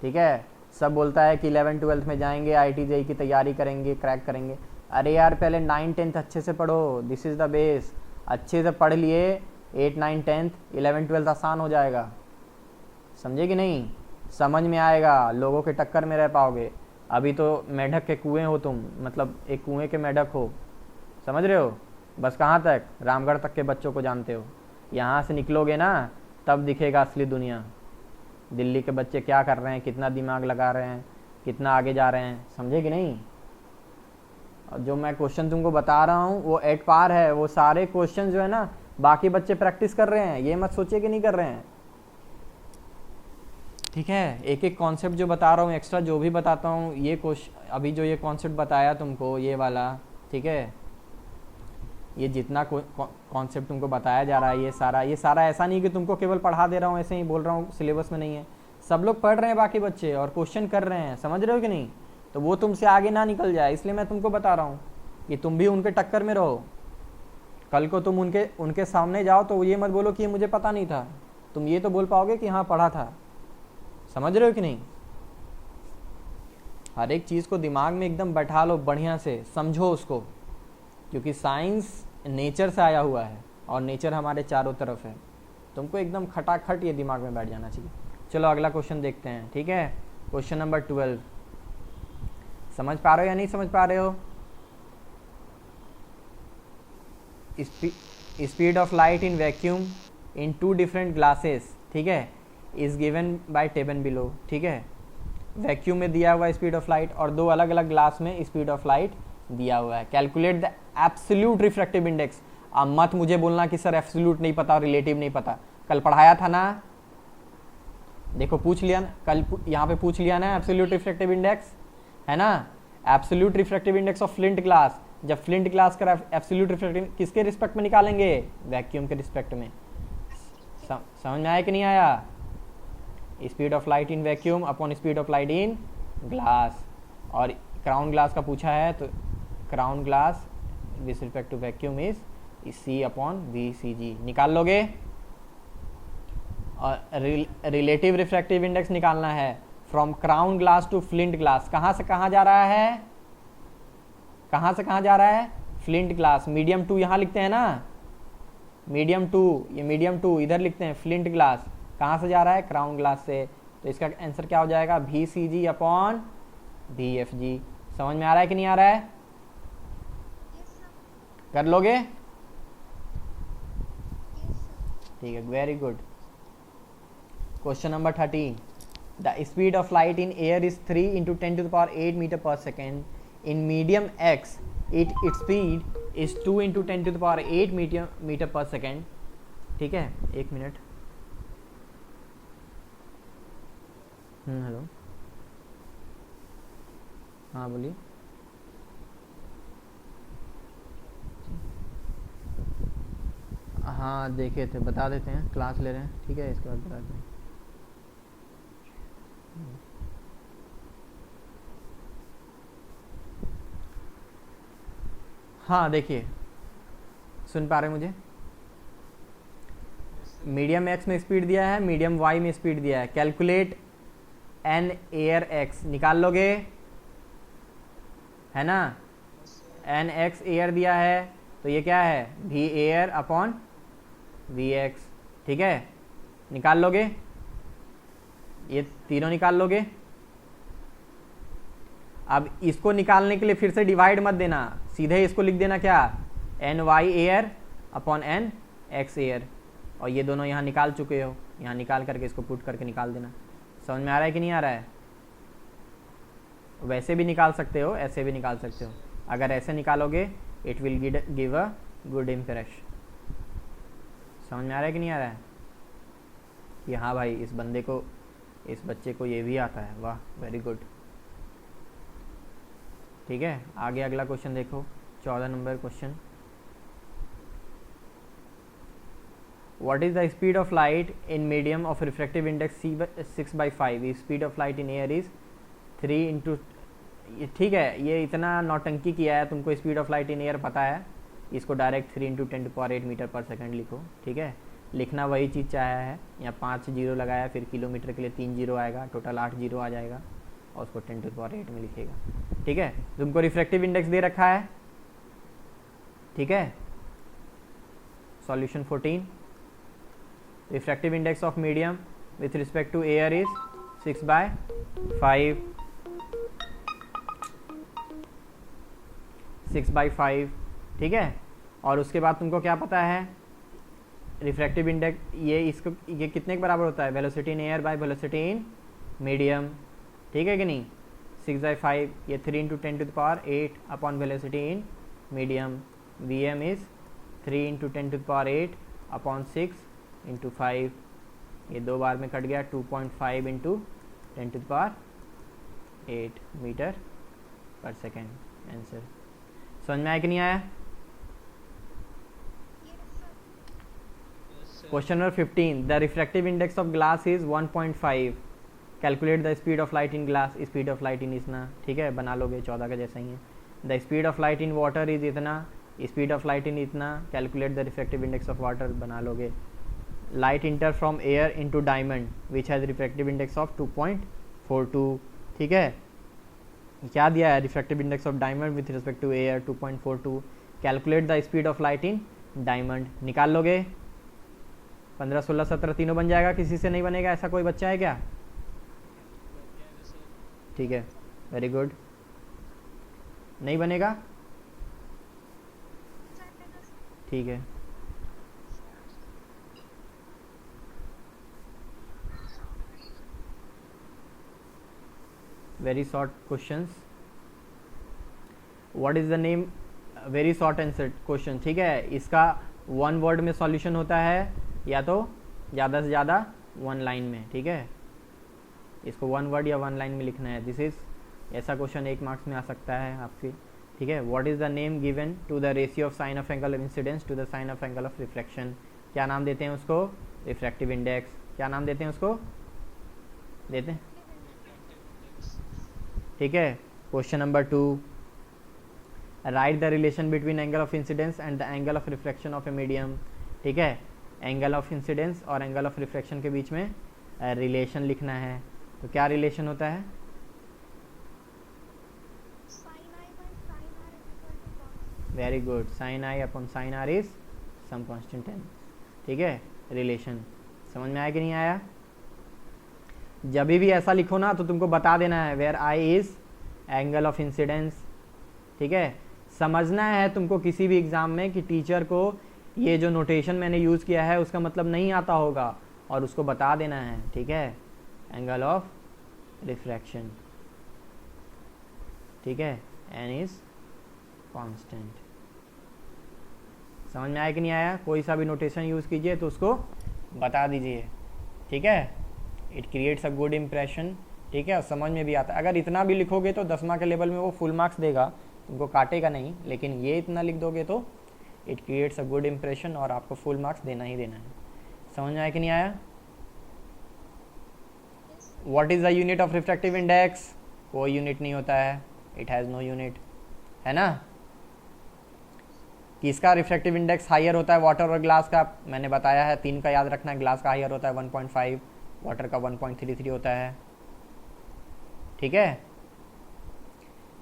ठीक है, सब बोलता है कि 11th-12th में जाएंगे, IIT JEE की तैयारी करेंगे, क्रैक करेंगे। अरे यार पहले 9th-10th अच्छे से पढ़ो, दिस इज़ द बेस। अच्छे से पढ़ लिए 8, 9, 10th, 11th-12th आसान हो जाएगा। समझे कि नहीं? समझ में आएगा, लोगों के टक्कर में रह पाओगे। अभी तो मेढक के कुएं हो तुम, मतलब एक कुएं के मेढक हो, समझ रहे हो? बस कहाँ तक? रामगढ़ तक के बच्चों को जानते हो। यहाँ से निकलोगे ना तब दिखेगा असली दुनिया। दिल्ली के बच्चे क्या कर रहे हैं, कितना दिमाग लगा रहे हैं, कितना आगे जा रहे हैं, समझे कि नहीं? और जो मैं क्वेश्चन तुमको बता रहा हूँ वो एट पार है। वो सारे क्वेश्चन जो है ना बाकी बच्चे प्रैक्टिस कर रहे हैं, ये मत सोचिए कि नहीं कर रहे हैं। ठीक है, एक एक कॉन्सेप्ट जो बता रहा हूँ, एक्स्ट्रा जो भी बताता हूँ, ये क्वेश्चन अभी जो ये कॉन्सेप्ट बताया तुमको, ये वाला, ठीक है, ये जितना कॉन्सेप्ट तुमको बताया जा रहा है, ये सारा ऐसा नहीं कि तुमको केवल पढ़ा दे रहा हूँ, ऐसे ही बोल रहा हूँ, सिलेबस में नहीं है। सब लोग पढ़ रहे हैं बाकी बच्चे और क्वेश्चन कर रहे हैं, समझ रहे हो कि नहीं? तो वो तुमसे आगे ना निकल जाए, इसलिए मैं तुमको बता रहा हूँ कि तुम भी उनके टक्कर में रहो। कल को तुम उनके सामने जाओ तो ये मत बोलो कि ये मुझे पता नहीं था, तुम ये तो बोल पाओगे कि हाँ पढ़ा था। समझ रहे हो कि नहीं? हर एक चीज़ को दिमाग में एकदम बैठा लो, बढ़िया से समझो उसको, क्योंकि साइंस नेचर से आया हुआ है और नेचर हमारे चारों तरफ है। तुमको एकदम खटाखट ये दिमाग में बैठ जाना चाहिए। चलो अगला क्वेश्चन देखते हैं, ठीक है? क्वेश्चन नंबर 12 समझ पा रहे हो या नहीं समझ पा रहे हो? Speed of light in vacuum in 2 different glasses, ठीक है, is given bye table below. ठीक है, वैक्यूम में दिया हुआ स्पीड ऑफ लाइट और 2 अलग अलग ग्लास में स्पीड ऑफ लाइट दिया हुआ है। Calculate the absolute refractive index. अब मत मुझे बोलना कि सर एब्सोल्यूट नहीं पता, रिलेटिव नहीं पता, कल पढ़ाया था ना। देखो पूछ लिया ना, कल यहाँ पे पूछ लिया ना एब्सोल्यूट रिफ्रैक्टिव इंडेक्स, है ना? Absolute refractive index of flint glass. जब फ्लिंट ग्लास का एब्सोल्यूट रिफ्रैक्टिव किसके रिस्पेक्ट में निकालेंगे? वैक्यूम के रिस्पेक्ट में। समझ में आया कि नहीं आया? Speed of light in vacuum upon speed of light in glass. और क्राउन ग्लास का पूछा है तो crown glass with respect to vacuum is C upon VCG। निकाल लोगे? और रिलेटिव रिफ्रैक्टिव इंडेक्स निकालना है from crown glass to flint glass. कहाँ से कहाँ जा रहा है? कहाँ से कहाँ जा रहा है? Flint glass. मीडियम 2 यहाँ लिखते हैं ना, मीडियम 2, ये मीडियम 2 इधर लिखते हैं। फ्लिंट ग्लास कहाँ से जा रहा है? क्राउन ग्लास से। तो इसका आंसर क्या हो जाएगा? VCG upon VFG। समझ में आ रहा है कि नहीं आ रहा है? कर लोगे? ठीक है, very good. Question number 13। The speed of light in air is 3 × 10⁸ metre per second. In medium X its speed is 2 × 10⁸ metre per second. ठीक है, एक मिनट। हेलो, हाँ बोलिए। हाँ देखे थे, बता देते हैं, क्लास ले रहे हैं, ठीक है, इसके बाद बता देते हैं। हाँ देखिए, सुन पा रहे मुझे? मीडियम X में स्पीड दिया है, मीडियम Y में स्पीड दिया है। Calculate N air X। निकाल लोगे? है ना? NX एयर दिया है तो ये क्या है? V air upon VX। ठीक है, निकाल लोगे? ये तीनों निकाल लोगे? अब इसको निकालने के लिए फिर से डिवाइड मत देना, सीधे इसको लिख देना क्या? NY air upon NX air. और ये दोनों यहाँ निकाल चुके हो, यहाँ निकाल करके इसको पुट करके निकाल देना। समझ में आ रहा है कि नहीं आ रहा है? वैसे भी निकाल सकते हो, ऐसे भी निकाल सकते हो। अगर ऐसे निकालोगे it will give a good impression. समझ में आ रहा है कि नहीं आ रहा है? कि हाँ भाई इस बंदे को, इस बच्चे को ये भी आता है, वाह वेरी गुड। ठीक है, आगे अगला क्वेश्चन देखो, 14 number question. What is the speed of light in medium of refractive index 6/5? Speed of light in air is 3 × ठीक है, ये इतना नौटंकी किया है, तुमको speed of light in air पता है, इसको डायरेक्ट 3 × 10⁸ मीटर पर सेकेंड लिखो। ठीक है, लिखना वही चीज़ चाहा है, यहाँ 5 जीरो लगाया, फिर किलोमीटर के लिए 3 जीरो आएगा, टोटल 8 जीरो आ जाएगा। और उसको 10⁸ में लिखेगा। ठीक है, तुमको रिफ्रैक्टिव इंडेक्स दे रखा है। ठीक है, solution 14, refractive index of medium with respect to air is 6/5, 6/5। ठीक है, और उसके बाद तुमको क्या पता है, रिफ्रैक्टिव इंडेक्स ये कितने के बराबर होता है, velocity in air by velocity in medium. ठीक है कि नहीं, 6/5, ये 3 × 10⁸ upon velocity in medium. Vm is 3 × 10⁸ upon 6 × 5, ये 2 बार में कट गया, 2.5 × 10⁸ मीटर पर सेकेंड। आंसर समझ में आया कि नहीं आया? Question number 15, the refractive index of glass is 1.5, calculate the speed of light in glass. Speed of light in इतना, ठीक है, बना लोगे, 14 का जैसा ही है। The speed of light in water is इतना, स्पीड ऑफ लाइट इन इतना, calculate the refractive index of water, बना लोगे। Light enter from air into diamond which has refractive index of 2.42। ठीक है, क्या दिया है, refractive index of diamond with respect to air 2.42, calculate the speed of light in diamond. निकाल लोगे, 15, 16, 17 तीनों बन जाएगा। किसी से नहीं बनेगा, ऐसा कोई बच्चा है क्या? ठीक है, वेरी गुड। नहीं बनेगा, ठीक है। Very short questions, what is the name, very short answer question. ठीक है, इसका 1 वर्ड में सॉल्यूशन होता है या तो ज़्यादा से ज़्यादा 1 लाइन में। ठीक है, इसको 1 वर्ड या 1 लाइन में लिखना है। दिस इज, ऐसा क्वेश्चन 1 मार्क्स में आ सकता है आपके। ठीक है, what is the name given to the ratio of sine of angle of incidence to the sine of angle of reflection. क्या नाम देते हैं उसको? Refractive index. क्या नाम देते हैं उसको? देते हैं, ठीक है। Question number 2, write the relation between angle of incidence and the angle of reflection of a medium. ठीक है, एंगल ऑफ इंसिडेंस और एंगल ऑफ रिफ्लेक्शन के बीच में रिलेशन लिखना है। तो क्या रिलेशन होता है? Very good, sine i upon sine are is some constant n। ठीक है, रिलेशन समझ में आया कि नहीं आया? जब भी ऐसा लिखो ना तो तुमको बता देना है where i is angle of incidence. ठीक है, समझना है तुमको किसी भी एग्जाम में कि टीचर को ये जो नोटेशन मैंने यूज़ किया है उसका मतलब नहीं आता होगा और उसको बता देना है। ठीक है, एंगल ऑफ रिफ्रैक्शन। ठीक है, एन इज कांस्टेंट। समझ में आया कि नहीं आया? कोई सा भी नोटेशन यूज़ कीजिए तो उसको बता दीजिए। ठीक है, it creates a good impression. ठीक है, और समझ में भी आता है। अगर इतना भी लिखोगे तो 10वां के लेवल में वो फुल मार्क्स देगा, तुमको काटेगा नहीं, लेकिन ये इतना लिख दोगे तो it creates a good impression और आपको फुल मार्क्स देना ही देना है। समझ में आया कि नहीं आया? What is the unit of refractive index? कोई यूनिट नहीं होता है, इट हैज़ नो यूनिट, है ना। किसका रिफ्रैक्टिव इंडेक्स हायर होता है, वाटर और ग्लास का? मैंने बताया है, 3 का याद रखना है। ग्लास का हायर होता है 1.5, वाटर का 1.33 होता है। ठीक है,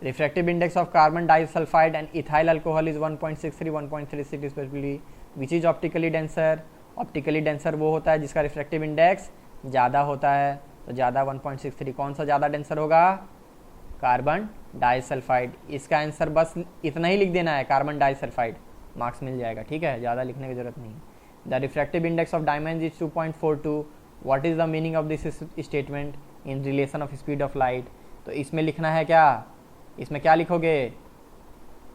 refractive index of carbon disulphide and ethyl alcohol is 1.63, 1.36 respectively. Which is optically denser? Optically denser वो होता है जिसका रिफ्रैक्टिव इंडेक्स ज़्यादा होता है, तो ज़्यादा 1.63। कौन सा ज़्यादा डेंसर होगा? Carbon disulphide. इसका आंसर बस इतना ही लिख देना है, कार्बन डाइसल्फाइड, मार्क्स मिल जाएगा। ठीक है, ज़्यादा लिखने की जरूरत नहीं। The refractive index of diamond is 2.42। What is the meaning of this statement in relation of speed of light? तो इसमें लिखना है क्या, इसमें क्या लिखोगे?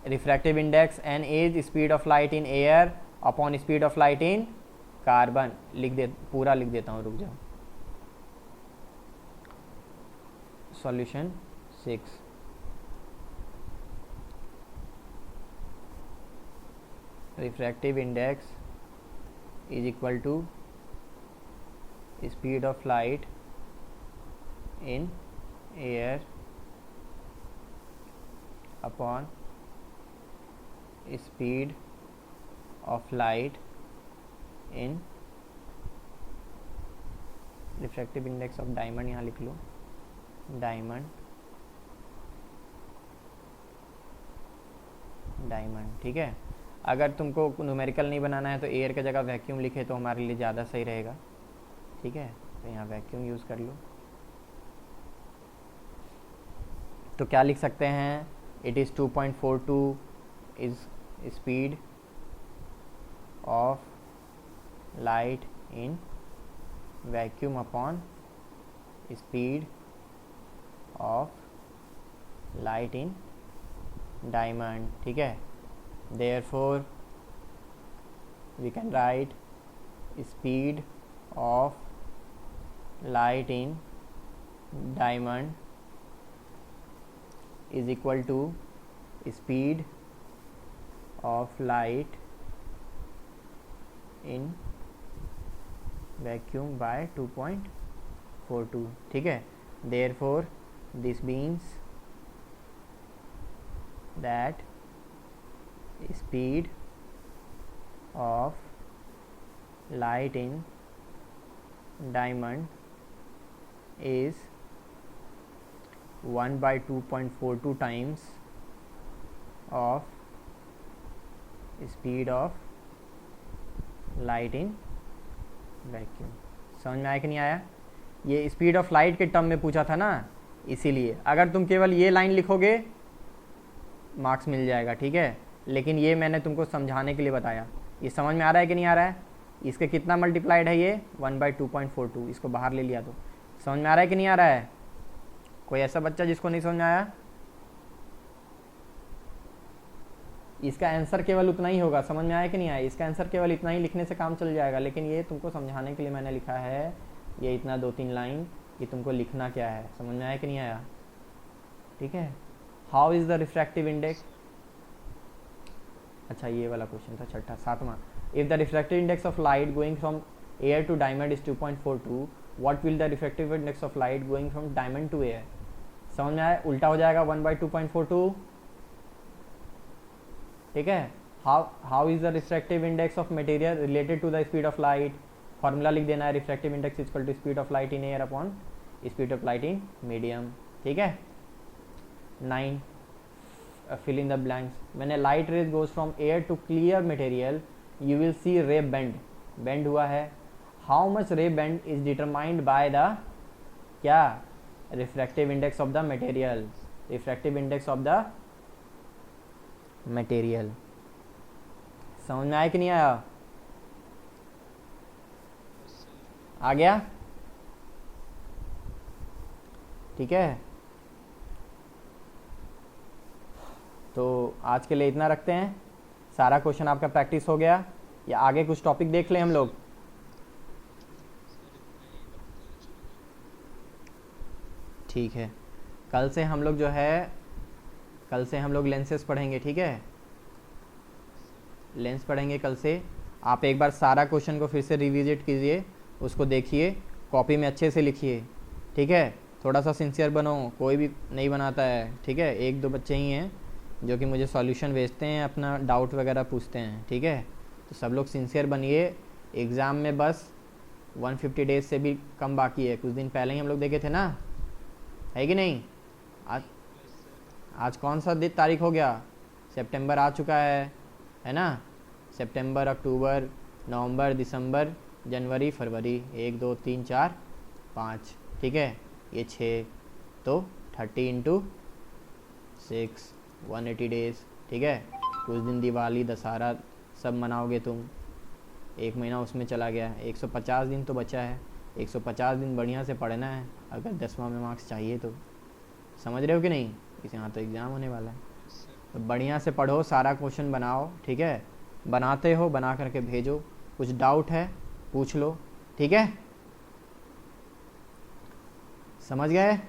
Refractive index n is speed of light in air upon speed of light in carbon. लिख दे, पूरा लिख देता हूँ, रुक जाओ। Solution 6, refractive index is equal to speed of light in air upon speed of light in refractive index of diamond, यहाँ लिख लो, डायमंड डायमंड। ठीक है, अगर तुमको न्यूमेरिकल नहीं बनाना है तो एयर की जगह वैक्यूम लिखे तो हमारे लिए ज़्यादा सही रहेगा। ठीक है, तो यहाँ वैक्यूम यूज़ कर लो। तो क्या लिख सकते हैं, it is 2.42 is speed of light in vacuum upon speed of light in diamond. ठीक है, therefore we can write speed of light in diamond is equal to speed of light in vacuum by 2.42। ठीक है, therefore this means that speed of light in diamond is 1/2.42 times of speed of light in vacuum। समझ में आया कि नहीं आया? ये speed of light के टर्म में पूछा था ना, इसीलिए अगर तुम केवल ये लाइन लिखोगे मार्क्स मिल जाएगा। ठीक है, लेकिन ये मैंने तुमको समझाने के लिए बताया। ये समझ में आ रहा है कि नहीं आ रहा है? इसके कितना मल्टीप्लाइड है ये 1/2.42, इसको बाहर ले लिया तो समझ में आ रहा है कि नहीं आ रहा है? कोई ऐसा बच्चा जिसको नहीं समझ में आया? इसका आंसर केवल उतना ही होगा। समझ में आया कि नहीं आया? इसका आंसर केवल इतना ही लिखने से काम चल जाएगा, लेकिन ये तुमको समझाने के लिए मैंने लिखा है ये इतना 2-3 लाइन, ये तुमको लिखना क्या है। समझ में आया कि नहीं आया? ठीक है, how is the refractive index. अच्छा, ये वाला क्वेश्चन था छठा 7वां। If the refractive index of light going from air to diamond is 2.42, what will the refractive index of light going from diamond to air. समझ में आया? उल्टा हो जाएगा 1/2.42। ठीक है, how is the refractive index of material related to the speed of light. Formula लिख देना है, refractive index equal to speed of light in air upon speed of light in medium. ठीक है, 9 fill in the blanks। when a light rays goes from air to clear material you will see ray bend हुआ है। how much ray bend is determined by the क्या refractive index of the material। refractive index of the material। समझ में आया कि नहीं आया? आ गया? ठीक है, तो आज के लिए इतना रखते हैं। सारा क्वेश्चन आपका प्रैक्टिस हो गया, या आगे कुछ टॉपिक देख लें हम लोग? ठीक है, कल से हम लोग जो है कल से हम लोग लेंसेस पढ़ेंगे। ठीक है, लेंस पढ़ेंगे कल से। आप एक बार सारा क्वेश्चन को फिर से रिविजिट कीजिए, उसको देखिए, कॉपी में अच्छे से लिखिए। ठीक है, थोड़ा सा सिंसियर बनो, कोई भी नहीं बनाता है। ठीक है, 1-2 बच्चे ही हैं जो कि मुझे सॉल्यूशन भेजते हैं, अपना डाउट वगैरह पूछते हैं। ठीक है, तो सब लोग सिंसियर बनिए। एग्ज़ाम में बस 150 डेज से भी कम बाकी है, कुछ दिन पहले ही हम लोग देखे थे ना, है कि नहीं? आज कौन सा तारीख हो गया? सितंबर आ चुका है ना? सितंबर, अक्टूबर, नवंबर, दिसंबर, जनवरी, फरवरी, 1 2 3 4 5। ठीक है, ये 6, तो 30 × 6 180 डेज। ठीक है, कुछ दिन दिवाली, दशहरा सब मनाओगे तुम, 1 महीना उसमें चला गया। 150 दिन तो बचा है, 150 दिन बढ़िया से पढ़ना है अगर 10वां में मार्क्स चाहिए तो। समझ रहे हो कि नहीं? इस यहाँ तो एग्ज़ाम होने वाला है, तो बढ़िया से पढ़ो, सारा क्वेश्चन बनाओ। ठीक है, बनाते हो बना करके भेजो, कुछ डाउट है पूछ लो। ठीक है, समझ गए?